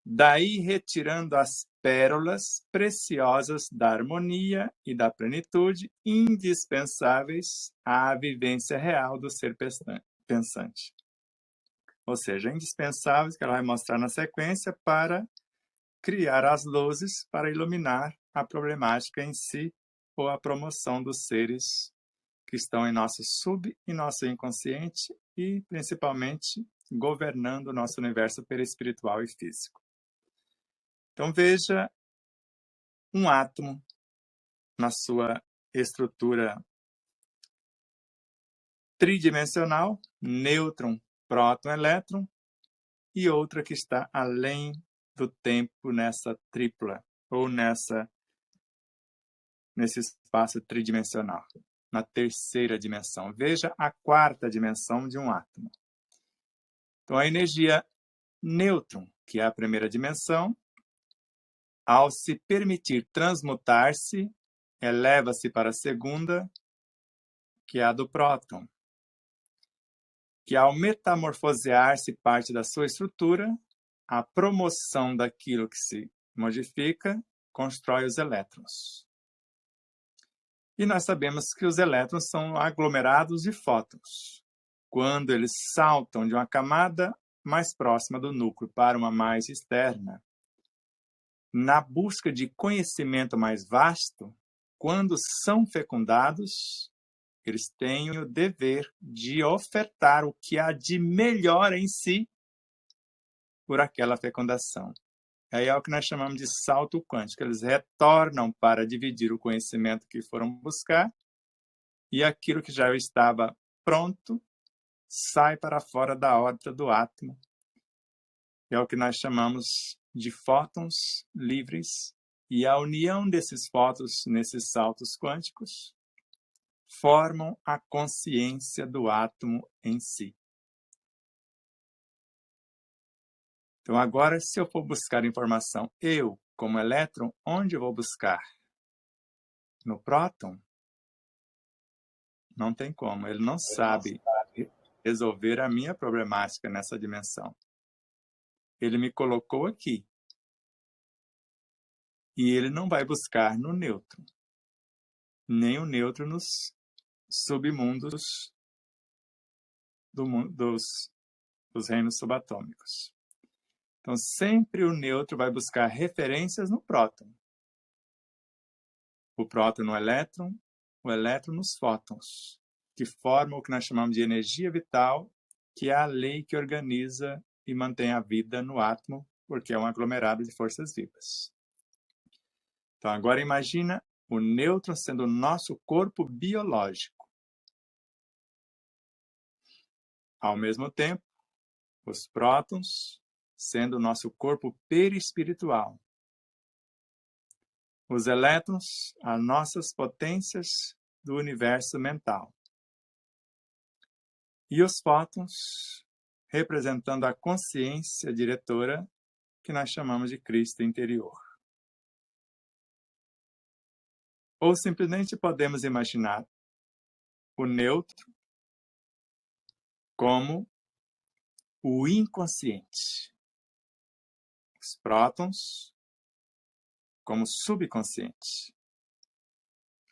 Daí retirando as pérolas preciosas da harmonia e da plenitude indispensáveis à vivência real do ser pensante. Ou seja, indispensáveis, que ela vai mostrar na sequência, para criar as luzes para iluminar a problemática em si ou a promoção dos seres que estão em nosso sub e nosso inconsciente e, principalmente, governando o nosso universo perispiritual e físico. Então, veja um átomo na sua estrutura tridimensional, nêutron, próton, elétron, e outra que está além do tempo nessa tripla, ou nesse espaço tridimensional, na terceira dimensão. Veja a quarta dimensão de um átomo. Então, a energia nêutron, que é a primeira dimensão, ao se permitir transmutar-se, eleva-se para a segunda, que é a do próton, que ao metamorfosear-se parte da sua estrutura, a promoção daquilo que se modifica constrói os elétrons. E nós sabemos que os elétrons são aglomerados de fótons. Quando eles saltam de uma camada mais próxima do núcleo para uma mais externa, na busca de conhecimento mais vasto, quando são fecundados, eles têm o dever de ofertar o que há de melhor em si por aquela fecundação. Aí é o que nós chamamos de salto quântico. Eles retornam para dividir o conhecimento que foram buscar e aquilo que já estava pronto sai para fora da órbita do átomo. É o que nós chamamos de fótons livres, e a união desses fótons nesses saltos quânticos formam a consciência do átomo em si. Então agora, se eu for buscar informação, eu, como elétron, onde eu vou buscar? No próton? Não tem como, ele não sabe resolver a minha problemática nessa dimensão. Ele me colocou aqui. E ele não vai buscar no neutro, nem o neutro nos submundos dos reinos subatômicos. Então, sempre o neutro vai buscar referências no próton. O próton no elétron, o elétron nos fótons, que formam o que nós chamamos de energia vital, que é a lei que organiza e mantém a vida no átomo, porque é um aglomerado de forças vivas. Então, agora imagina o nêutron sendo o nosso corpo biológico. Ao mesmo tempo, os prótons sendo o nosso corpo perispiritual. Os elétrons, as nossas potências do universo mental. E os fótons, representando a consciência diretora, que nós chamamos de Cristo interior. Ou simplesmente podemos imaginar o neutro como o inconsciente. Os prótons como subconsciente.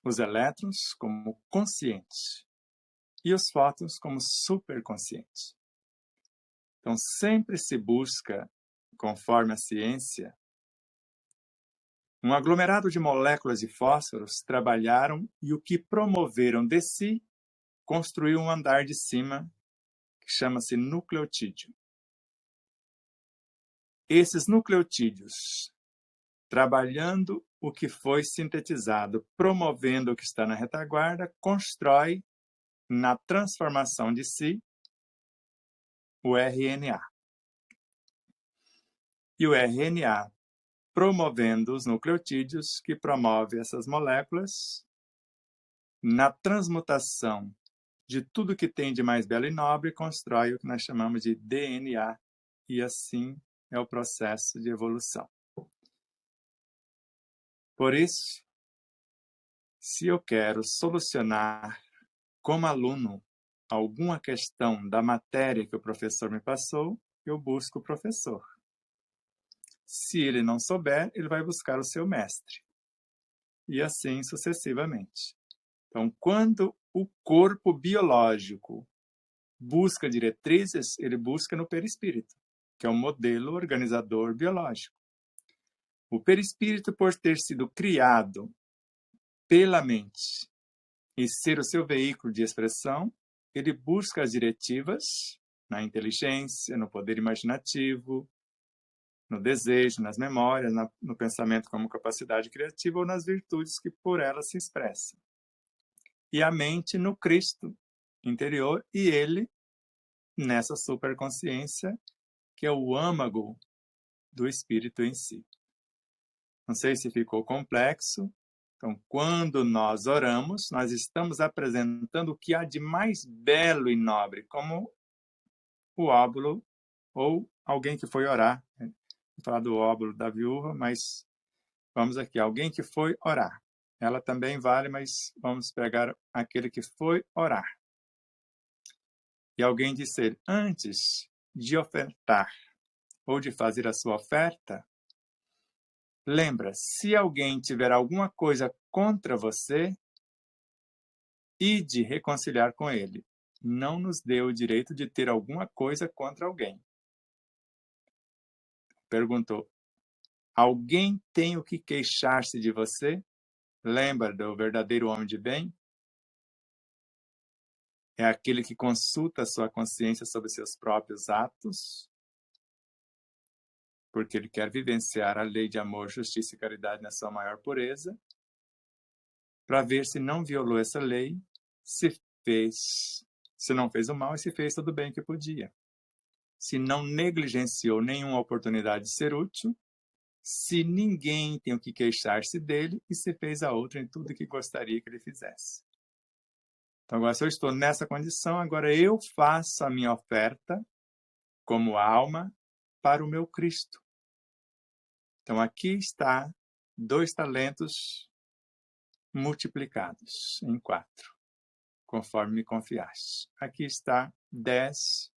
Os elétrons como consciente. E os fótons como superconsciente. Então, sempre se busca, conforme a ciência, um aglomerado de moléculas de fósforos trabalharam e o que promoveram de si construiu um andar de cima que chama-se nucleotídeo. Esses nucleotídeos, trabalhando o que foi sintetizado, promovendo o que está na retaguarda, constrói, na transformação de si, o RNA. E o RNA, promovendo os nucleotídeos, que promove essas moléculas, na transmutação de tudo que tem de mais belo e nobre, constrói o que nós chamamos de DNA, e assim é o processo de evolução. Por isso, se eu quero solucionar como aluno alguma questão da matéria que o professor me passou, eu busco o professor. Se ele não souber, ele vai buscar o seu mestre. E assim sucessivamente. Então, quando o corpo biológico busca diretrizes, ele busca no perispírito, que é o modelo organizador biológico. O perispírito, por ter sido criado pela mente e ser o seu veículo de expressão, ele busca as diretivas na inteligência, no poder imaginativo, no desejo, nas memórias, no pensamento como capacidade criativa ou nas virtudes que por ela se expressam. E a mente no Cristo interior e ele nessa superconsciência que é o âmago do espírito em si. Não sei se ficou complexo. Então, quando nós oramos, nós estamos apresentando o que há de mais belo e nobre, como o óbolo ou alguém que foi orar. Vou falar do óbolo da viúva, mas vamos aqui, alguém que foi orar. Ela também vale, mas vamos pegar aquele que foi orar. E alguém disse, antes de ofertar ou de fazer a sua oferta, lembra, se alguém tiver alguma coisa contra você, ide reconciliar com ele. Não nos dê o direito de ter alguma coisa contra alguém. Perguntou, alguém tem o que queixar-se de você? Lembra do verdadeiro homem de bem? É aquele que consulta a sua consciência sobre seus próprios atos, porque ele quer vivenciar a lei de amor, justiça e caridade na sua maior pureza, para ver se não violou essa lei, se não fez o mal e se fez tudo bem que podia. Se não negligenciou nenhuma oportunidade de ser útil, se ninguém tem o que queixar-se dele e se fez a outra em tudo que gostaria que ele fizesse. Então, agora, se eu estou nessa condição, agora eu faço a minha oferta como alma para o meu Cristo. Então, aqui está 2 talentos multiplicados em 4, conforme me confiaste. Aqui está 10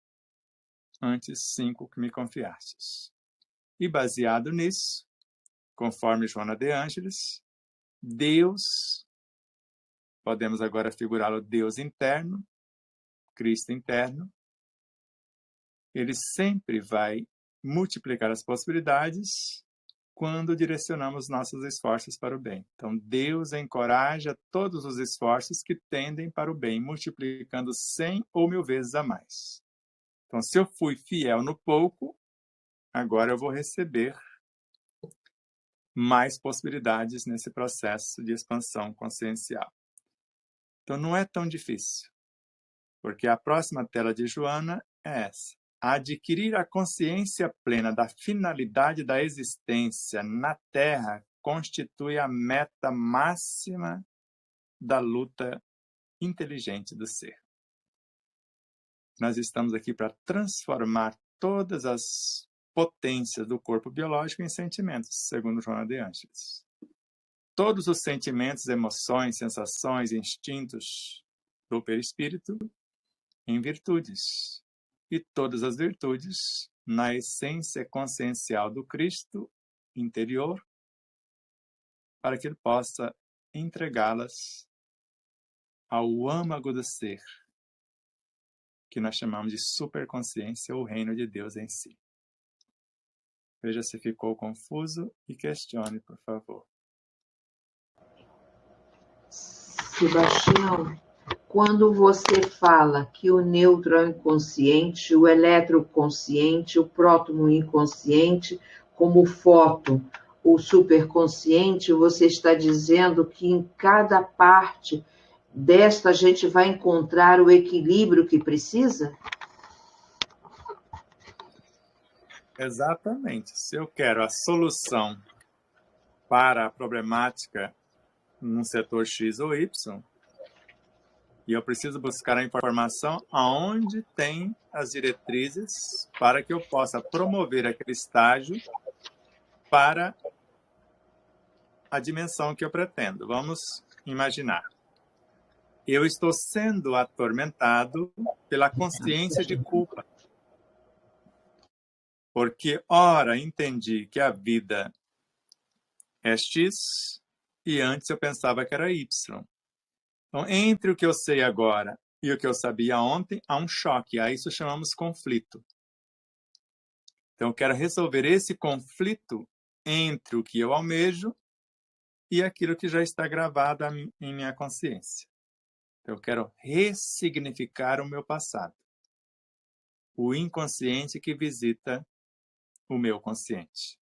antes 5 que me confiastes. E baseado nisso, conforme Joana de Ângeles, Deus, podemos agora figurá-lo Deus interno, Cristo interno, ele sempre vai multiplicar as possibilidades quando direcionamos nossos esforços para o bem. Então, Deus encoraja todos os esforços que tendem para o bem, multiplicando 100 ou 1000 vezes a mais. Então, se eu fui fiel no pouco, agora eu vou receber mais possibilidades nesse processo de expansão consciencial. Então, não é tão difícil, porque a próxima tela de Joana é essa. Adquirir a consciência plena da finalidade da existência na Terra constitui a meta máxima da luta inteligente do ser. Nós estamos aqui para transformar todas as potências do corpo biológico em sentimentos, segundo Joana de Ângeles. Todos os sentimentos, emoções, sensações, instintos do perispírito em virtudes. E todas as virtudes na essência consciencial do Cristo interior, para que ele possa entregá-las ao âmago do ser, que nós chamamos de superconsciência ou reino de Deus em si. Veja se ficou confuso e questione, por favor. Sebastião, quando você fala que o neutro é o inconsciente, o eletroconsciente, o prótono inconsciente, como o fóton, o superconsciente, você está dizendo que em cada parte desta a gente vai encontrar o equilíbrio que precisa? Exatamente. Se eu quero a solução para a problemática num setor X ou Y, e eu preciso buscar a informação aonde tem as diretrizes para que eu possa promover aquele estágio para a dimensão que eu pretendo. Vamos imaginar. Eu estou sendo atormentado pela consciência de culpa. Porque, ora, entendi que a vida é X e antes eu pensava que era Y. Então, entre o que eu sei agora e o que eu sabia ontem, há um choque. A isso chamamos conflito. Então, eu quero resolver esse conflito entre o que eu almejo e aquilo que já está gravado em minha consciência. Então, eu quero ressignificar o meu passado. O inconsciente que visita o meu consciente.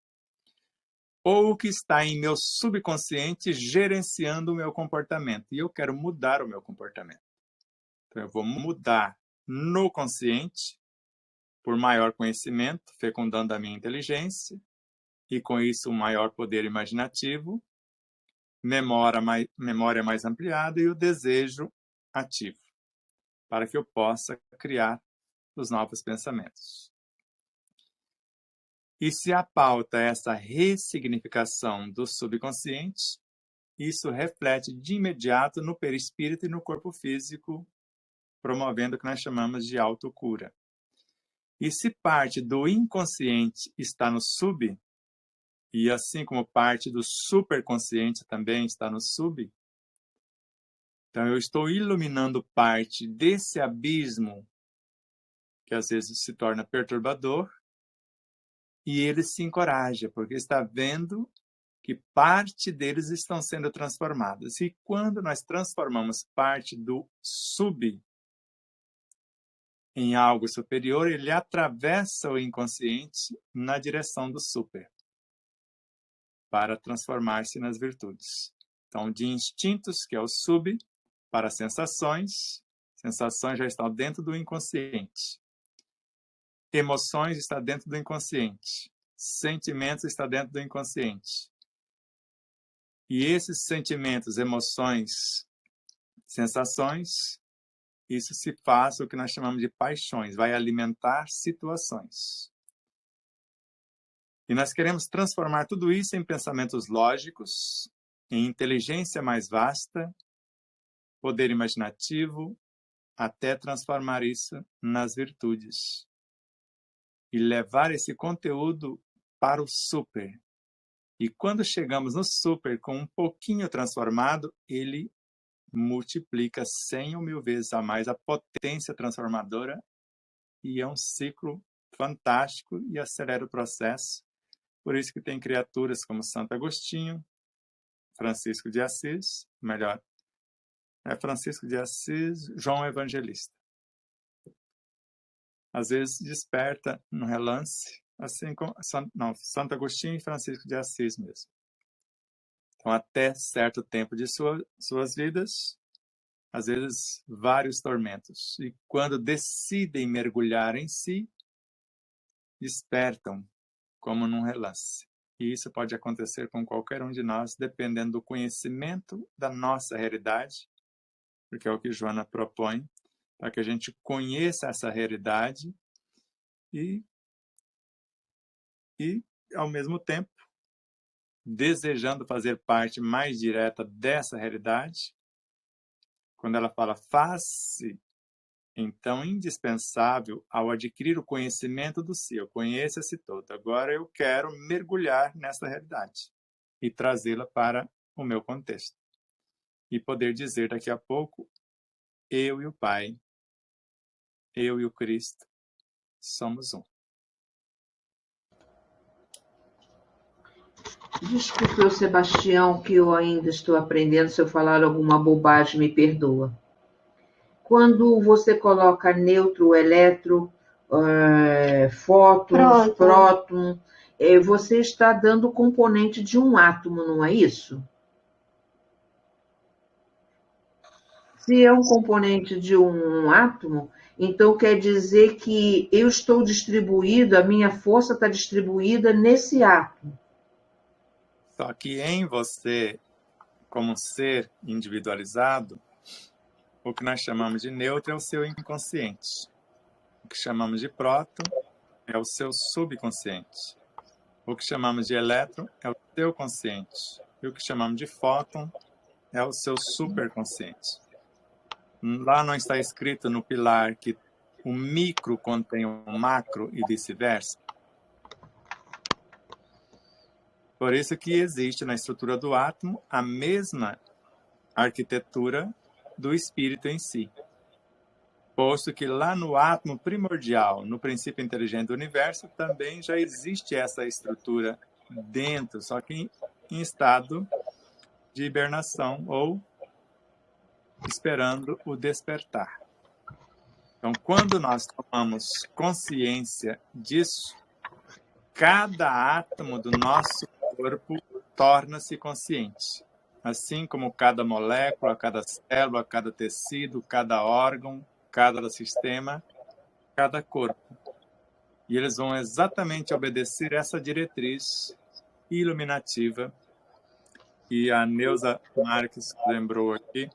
Ou o que está em meu subconsciente gerenciando o meu comportamento. E eu quero mudar o meu comportamento. Então, eu vou mudar no consciente, por maior conhecimento, fecundando a minha inteligência, e com isso um maior poder imaginativo, memória mais ampliada e o desejo ativo, para que eu possa criar os novos pensamentos. E se a pauta é essa ressignificação do subconsciente, isso reflete de imediato no perispírito e no corpo físico, promovendo o que nós chamamos de autocura. E se parte do inconsciente está no sub, e assim como parte do superconsciente também está no sub, então eu estou iluminando parte desse abismo, que às vezes se torna perturbador, e ele se encoraja, porque está vendo que parte deles estão sendo transformadas. E quando nós transformamos parte do sub em algo superior, ele atravessa o inconsciente na direção do super, para transformar-se nas virtudes. Então, de instintos, que é o sub, para sensações já estão dentro do inconsciente. Emoções está dentro do inconsciente. Sentimentos está dentro do inconsciente. E esses sentimentos, emoções, sensações, isso se faz o que nós chamamos de paixões, vai alimentar situações. E nós queremos transformar tudo isso em pensamentos lógicos, em inteligência mais vasta, poder imaginativo, até transformar isso nas virtudes. E levar esse conteúdo para o super. E quando chegamos no super com um pouquinho transformado, ele multiplica 100 ou 1000 vezes a mais a potência transformadora, e é um ciclo fantástico e acelera o processo. Por isso que tem criaturas como Santo Agostinho, Francisco de Assis, melhor, Francisco de Assis, João Evangelista. Às vezes desperta no relance, assim como Santo Agostinho e Francisco de Assis mesmo. Então, até certo tempo de suas vidas, às vezes vários tormentos. E quando decidem mergulhar em si, despertam como num relance. E isso pode acontecer com qualquer um de nós, dependendo do conhecimento da nossa realidade, porque é o que Joana propõe, para que a gente conheça essa realidade e ao mesmo tempo, desejando fazer parte mais direta dessa realidade. Quando ela fala faz-se, então, indispensável ao adquirir o conhecimento do si. Eu conheço esse todo. Agora eu quero mergulhar nessa realidade e trazê-la para o meu contexto. E poder dizer daqui a pouco, eu e o Pai, eu e o Cristo, somos um. Desculpe, Sebastião, que eu ainda estou aprendendo. Se eu falar alguma bobagem, me perdoa. Quando você coloca neutro, elétron, fótons, próton, você está dando o componente de um átomo, não é isso? Se é um componente de um átomo, então quer dizer que eu estou distribuído, a minha força está distribuída nesse átomo. Só que em você, como ser individualizado, o que nós chamamos de neutro é o seu inconsciente. O que chamamos de próton é o seu subconsciente. O que chamamos de elétron é o seu consciente. E o que chamamos de fóton é o seu superconsciente. Lá não está escrito no pilar que o micro contém o macro e vice-versa? Por isso que existe na estrutura do átomo a mesma arquitetura do espírito em si. Posto que lá no átomo primordial, no princípio inteligente do universo, também já existe essa estrutura dentro, só que em estado de hibernação ou esperando o despertar. Então, quando nós tomamos consciência disso, cada átomo do nosso corpo torna-se consciente. Assim como cada molécula, cada célula, cada tecido, cada órgão, cada sistema, cada corpo. E eles vão exatamente obedecer essa diretriz iluminativa que a Neuza Marques lembrou aqui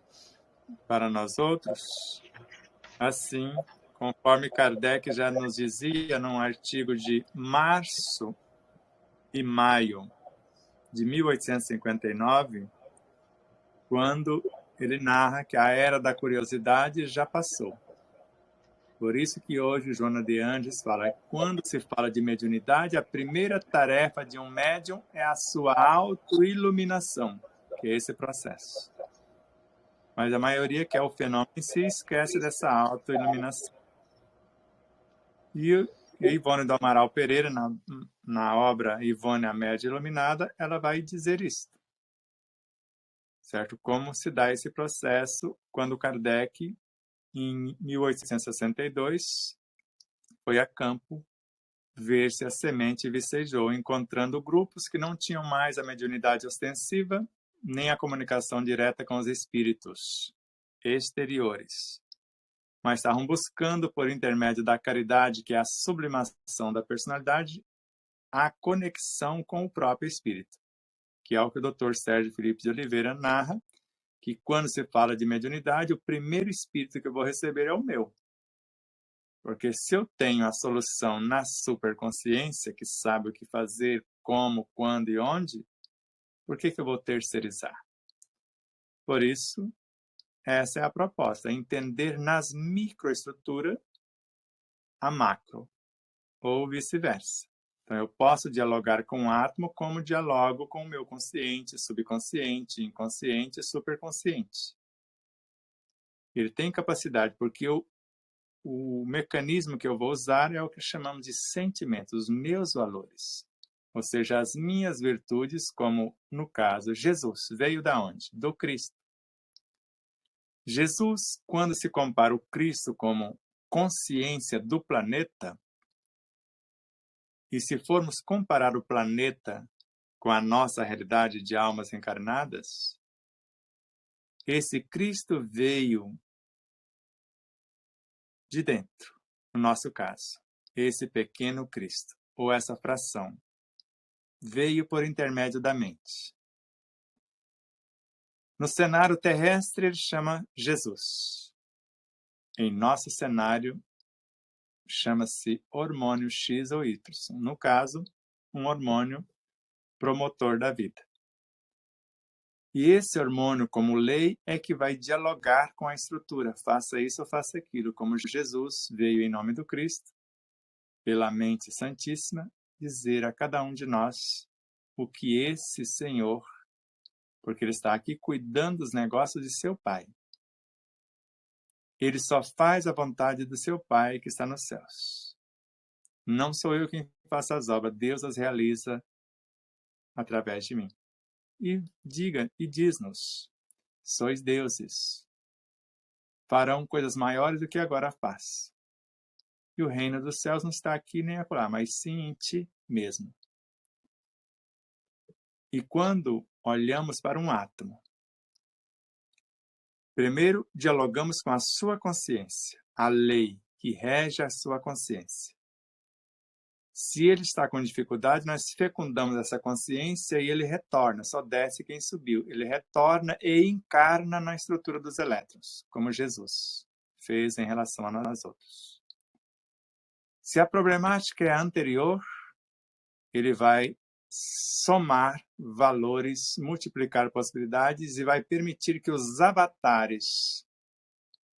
para nós outros. Assim, conforme Kardec já nos dizia num artigo de março e maio de 1859, quando ele narra que a era da curiosidade já passou. Por isso que hoje Joana de Angelis fala, quando se fala de mediunidade, a primeira tarefa de um médium é a sua autoiluminação, que é esse processo. Mas a maioria quer o fenômeno em si, esquece dessa autoiluminação. E Ivone do Amaral Pereira, na obra Ivone, a Média Iluminada, ela vai dizer isso. Certo? Como se dá esse processo quando Kardec, em 1862, foi a campo ver se a semente vicejou, encontrando grupos que não tinham mais a mediunidade ostensiva, nem a comunicação direta com os espíritos exteriores, mas estavam buscando, por intermédio da caridade, que é a sublimação da personalidade, a conexão com o próprio espírito, que é o que o Dr. Sérgio Felipe de Oliveira narra, que quando se fala de mediunidade, o primeiro espírito que eu vou receber é o meu. Porque se eu tenho a solução na superconsciência, que sabe o que fazer, como, quando e onde, por que eu vou terceirizar? Por isso, essa é a proposta, entender nas microestruturas a macro, ou vice-versa. Então, eu posso dialogar com o átomo como dialogo com o meu consciente, subconsciente, inconsciente e superconsciente. Ele tem capacidade, porque o mecanismo que eu vou usar é o que chamamos de sentimentos, os meus valores. Ou seja, as minhas virtudes, como no caso, Jesus veio da onde? Do Cristo. Jesus, quando se compara o Cristo como consciência do planeta, e se formos comparar o planeta com a nossa realidade de almas encarnadas, esse Cristo veio de dentro, no nosso caso. Esse pequeno Cristo, ou essa fração, veio por intermédio da mente. No cenário terrestre, ele chama Jesus. Em nosso cenário, chama-se hormônio X ou Y. No caso, um hormônio promotor da vida. E esse hormônio, como lei, é que vai dialogar com a estrutura. Faça isso ou faça aquilo. Como Jesus veio em nome do Cristo, pela mente santíssima, dizer a cada um de nós o que esse Senhor, porque ele está aqui cuidando dos negócios de seu Pai. Ele só faz a vontade do seu Pai que está nos céus. Não sou eu quem faço as obras, Deus as realiza através de mim. E diz-nos, sois deuses, farão coisas maiores do que agora faz. E o reino dos céus não está aqui nem acolá, mas sim em ti mesmo. E quando olhamos para um átomo, primeiro dialogamos com a sua consciência, a lei que rege a sua consciência. Se ele está com dificuldade, nós fecundamos essa consciência e ele retorna, só desce quem subiu. Ele retorna e encarna na estrutura dos elétrons, como Jesus fez em relação a nós outros. Se a problemática é anterior, ele vai somar valores, multiplicar possibilidades e vai permitir que os avatares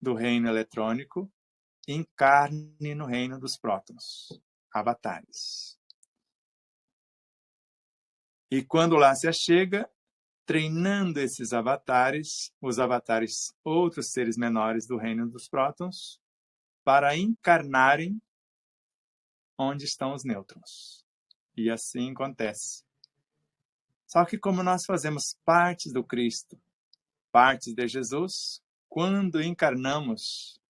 do reino eletrônico encarnem no reino dos prótons. Avatares. E quando lá se achega, treinando esses avatares, os avatares, outros seres menores do reino dos prótons, para encarnarem onde estão os nêutrons. E assim acontece. Só que como nós fazemos partes do Cristo, partes de Jesus, quando encarnamos,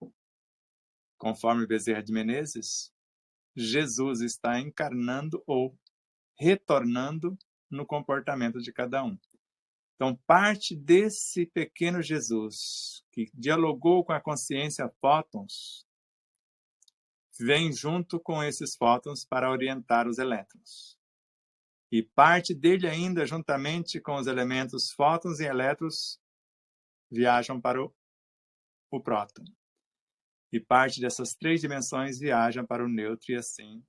conforme Bezerra de Menezes, Jesus está encarnando ou retornando no comportamento de cada um. Então, parte desse pequeno Jesus, que dialogou com a consciência fótons, vem junto com esses fótons para orientar os elétrons. E parte dele ainda, juntamente com os elementos fótons e elétrons, viajam para o próton. E parte dessas três dimensões viajam para o nêutron e assim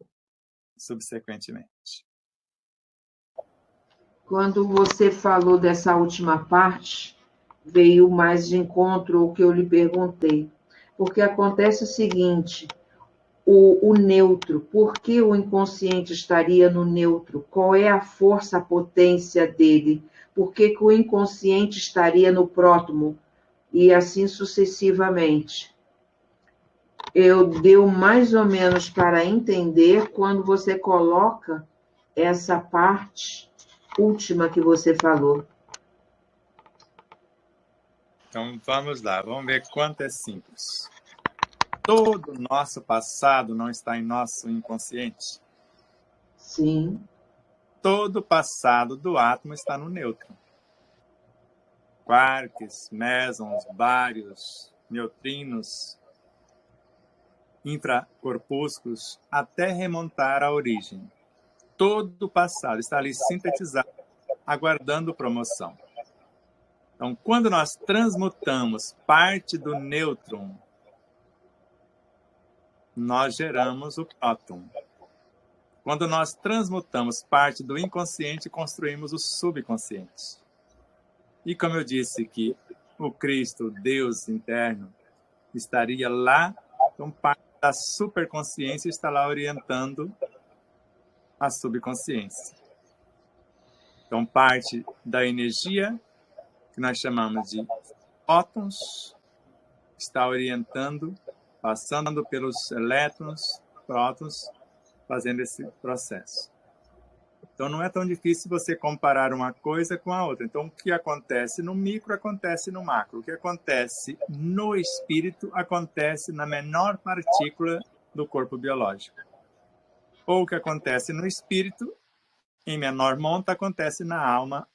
subsequentemente. Quando você falou dessa última parte, veio mais de encontro o que eu lhe perguntei. Porque acontece o seguinte, o neutro, por que o inconsciente estaria no neutro? Qual é a força, a potência dele? Por que o inconsciente estaria no prótono? E assim sucessivamente. Deu mais ou menos para entender quando você coloca essa parte última que você falou. Então vamos lá, vamos ver quanto é simples. Todo o nosso passado não está em nosso inconsciente? Sim. Todo o passado do átomo está no nêutron. Quarks, mesons, bários, neutrinos, infracorpúsculos, até remontar à origem. Todo o passado está ali sintetizado, aguardando promoção. Então, quando nós transmutamos parte do nêutron, nós geramos o próton. Quando nós transmutamos parte do inconsciente, construímos o subconsciente. E como eu disse que o Cristo, Deus interno, estaria lá, então parte da superconsciência está lá orientando a subconsciência. Então, parte da energia, que nós chamamos de fótons, está orientando, passando pelos elétrons, prótons, fazendo esse processo. Então, não é tão difícil você comparar uma coisa com a outra. Então, o que acontece no micro, acontece no macro. O que acontece no espírito, acontece na menor partícula do corpo biológico. Ou o que acontece no espírito, em menor monta, acontece na alma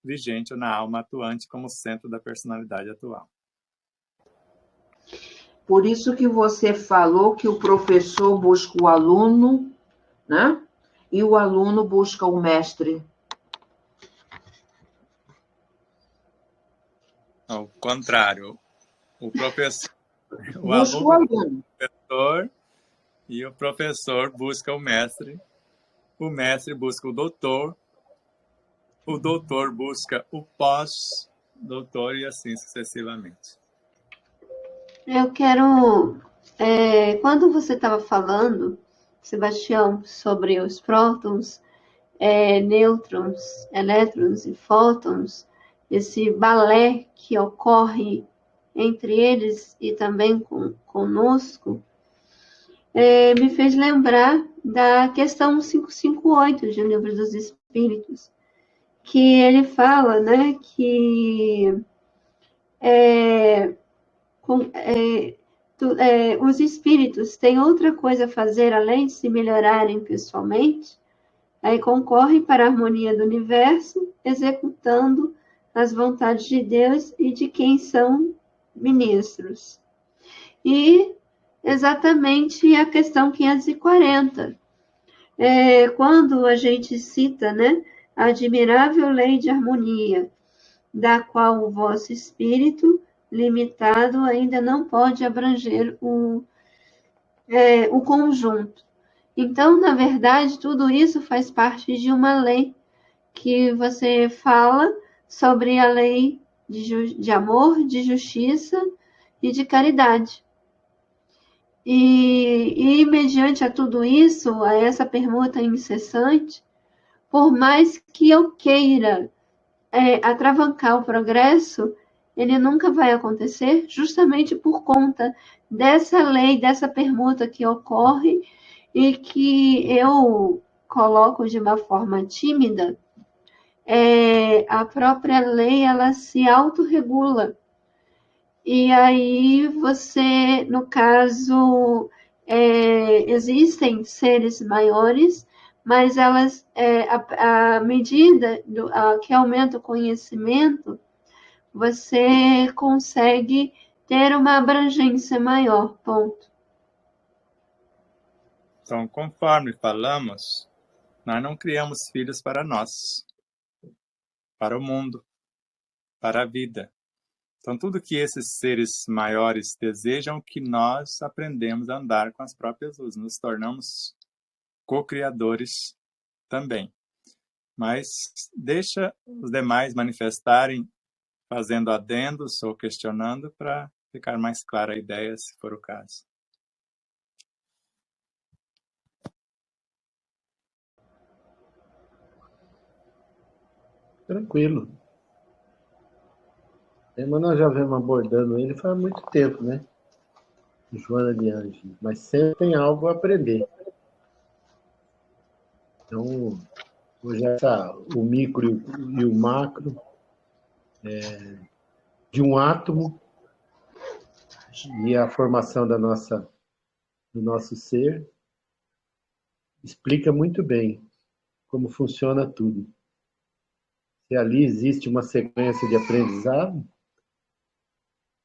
vigente ou na alma atuante como centro da personalidade atual. Por isso que você falou que o professor busca o aluno, né? E o aluno busca o mestre. Ao contrário, o professor, Busca o aluno. professor, e o professor busca o mestre busca o doutor busca o pós-doutor e assim sucessivamente. Eu quero... quando você estava falando, Sebastião, sobre os prótons, nêutrons, elétrons e fótons, esse balé que ocorre entre eles e também conosco, me fez lembrar da questão 558 de O Livro dos Espíritos, que ele fala, né, que os espíritos têm outra coisa a fazer além de se melhorarem pessoalmente, aí concorrem para a harmonia do universo, executando as vontades de Deus e de quem são ministros. E exatamente a questão 540. Quando a gente cita, né, a admirável lei de harmonia, da qual o vosso espírito limitado ainda não pode abranger o conjunto. Então, na verdade, tudo isso faz parte de uma lei que você fala sobre a lei de amor, de justiça e de caridade. E mediante a tudo isso, a essa permuta incessante, por mais que eu queira atravancar o progresso, ele nunca vai acontecer, justamente por conta dessa lei, dessa permuta que ocorre e que eu coloco de uma forma tímida. A própria lei, ela se autorregula. E aí você, no caso, existem seres maiores, mas elas, à medida que aumenta o conhecimento, você consegue ter uma abrangência maior, ponto. Então, conforme falamos, nós não criamos filhos para nós, para o mundo, para a vida. Então, tudo que esses seres maiores desejam que nós aprendemos a andar com as próprias luzes, nos tornamos co-criadores também. Mas deixa os demais manifestarem, fazendo adendos ou questionando para ficar mais clara a ideia, se for o caso. Tranquilo. Mas nós já vemos abordando ele faz muito tempo, né? Joana de Ângeles. Mas sempre tem algo a aprender. Então, hoje o micro e o macro de um átomo e a formação do nosso ser explica muito bem como funciona tudo. Se ali existe uma sequência de aprendizado,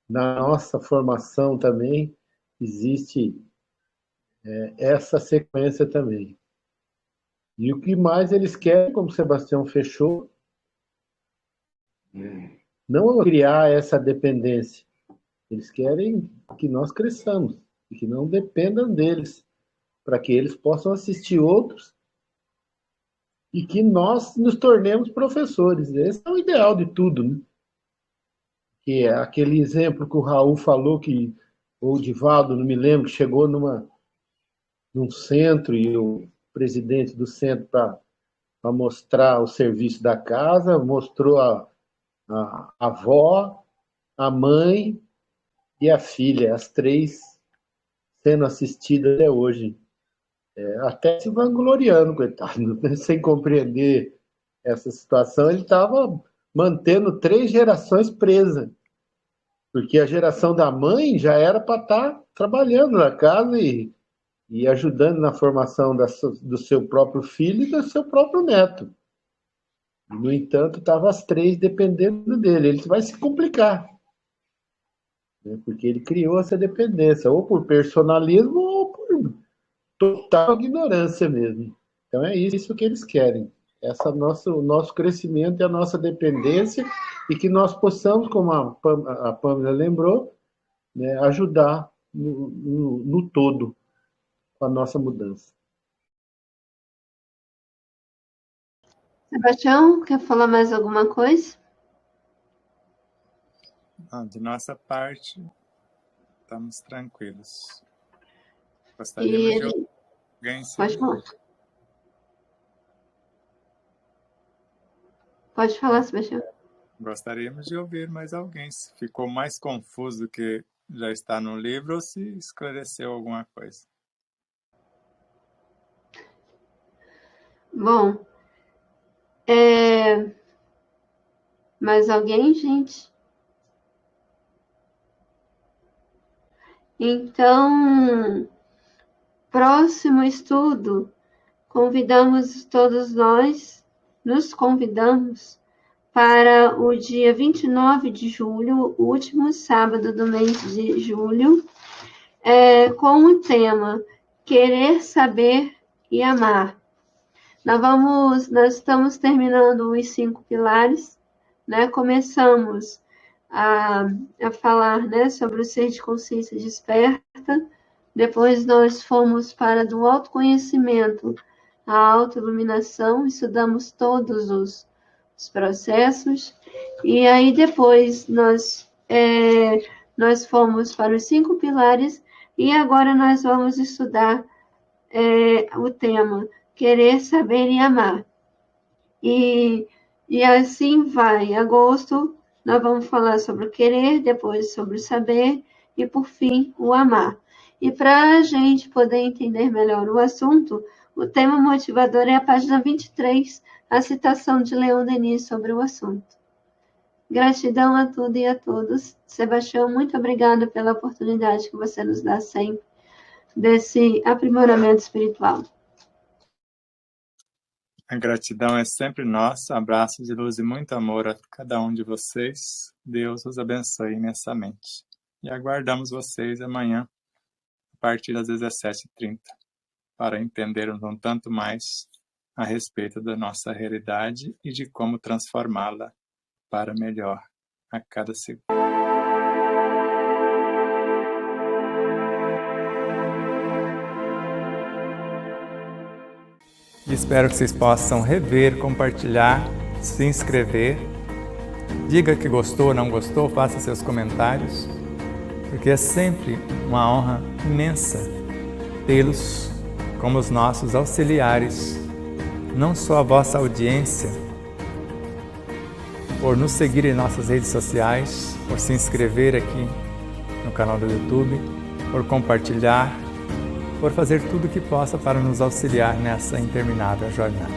na nossa formação também existe essa sequência também. E o que mais eles querem, como o Sebastião fechou, não é criar essa dependência. Eles querem que nós cresçamos e que não dependam deles, para que eles possam assistir outros e que nós nos tornemos professores. Esse é o ideal de tudo, né? Que é aquele exemplo que o Raul falou, ou o Divaldo, não me lembro, que chegou num centro e o presidente do centro para mostrar o serviço da casa, mostrou a avó, a mãe e a filha, as três sendo assistidas até hoje. Até se vangloriando, coitado, sem compreender essa situação, ele estava mantendo 3 gerações presas, porque a geração da mãe já era para estar trabalhando na casa e ajudando na formação do seu próprio filho e do seu próprio neto. No entanto, estavam as 3 dependendo dele. Ele vai se complicar, né? Porque ele criou essa dependência, ou por personalismo ou por total ignorância mesmo. Então é isso que eles querem. O nosso crescimento e a nossa dependência, e que nós possamos, como a Pâmela lembrou, né, ajudar no todo com a nossa mudança. Sebastião, quer falar mais alguma coisa? De nossa parte, estamos tranquilos. Gostaríamos de ouvir alguém. Pode falar. Pode falar, Sebastião. Gostaríamos de ouvir mais alguém. Se ficou mais confuso do que já está no livro ou se esclareceu alguma coisa. Bom, mais alguém, gente? Então, próximo estudo, nos convidamos para o dia 29 de julho, o último sábado do mês de julho, com o tema Querer, Saber e Amar. Nós estamos terminando os 5 pilares, né? Começamos a falar, né, sobre o ser de consciência desperta, depois nós fomos para do autoconhecimento à autoiluminação, estudamos todos os processos, e aí depois nós fomos para os 5 pilares, e agora nós vamos estudar o tema Querer, Saber e Amar. E assim vai. Em agosto, nós vamos falar sobre o querer, depois sobre o saber e, por fim, o amar. E para a gente poder entender melhor o assunto, o tema motivador é a página 23, a citação de Leon Denis sobre o assunto. Gratidão a tudo e a todos. Sebastião, muito obrigada pela oportunidade que você nos dá sempre desse aprimoramento espiritual. A gratidão é sempre nossa. Abraços de luz e muito amor a cada um de vocês. Deus os abençoe imensamente. E aguardamos vocês amanhã, a partir das 17h30, para entendermos um tanto mais a respeito da nossa realidade e de como transformá-la para melhor a cada segundo. Espero que vocês possam rever, compartilhar, se inscrever. Diga que gostou ou não gostou, faça seus comentários, porque é sempre uma honra imensa tê-los como os nossos auxiliares, não só a vossa audiência, por nos seguir em nossas redes sociais, por se inscrever aqui no canal do YouTube, por compartilhar, por fazer tudo o que possa para nos auxiliar nessa interminável jornada.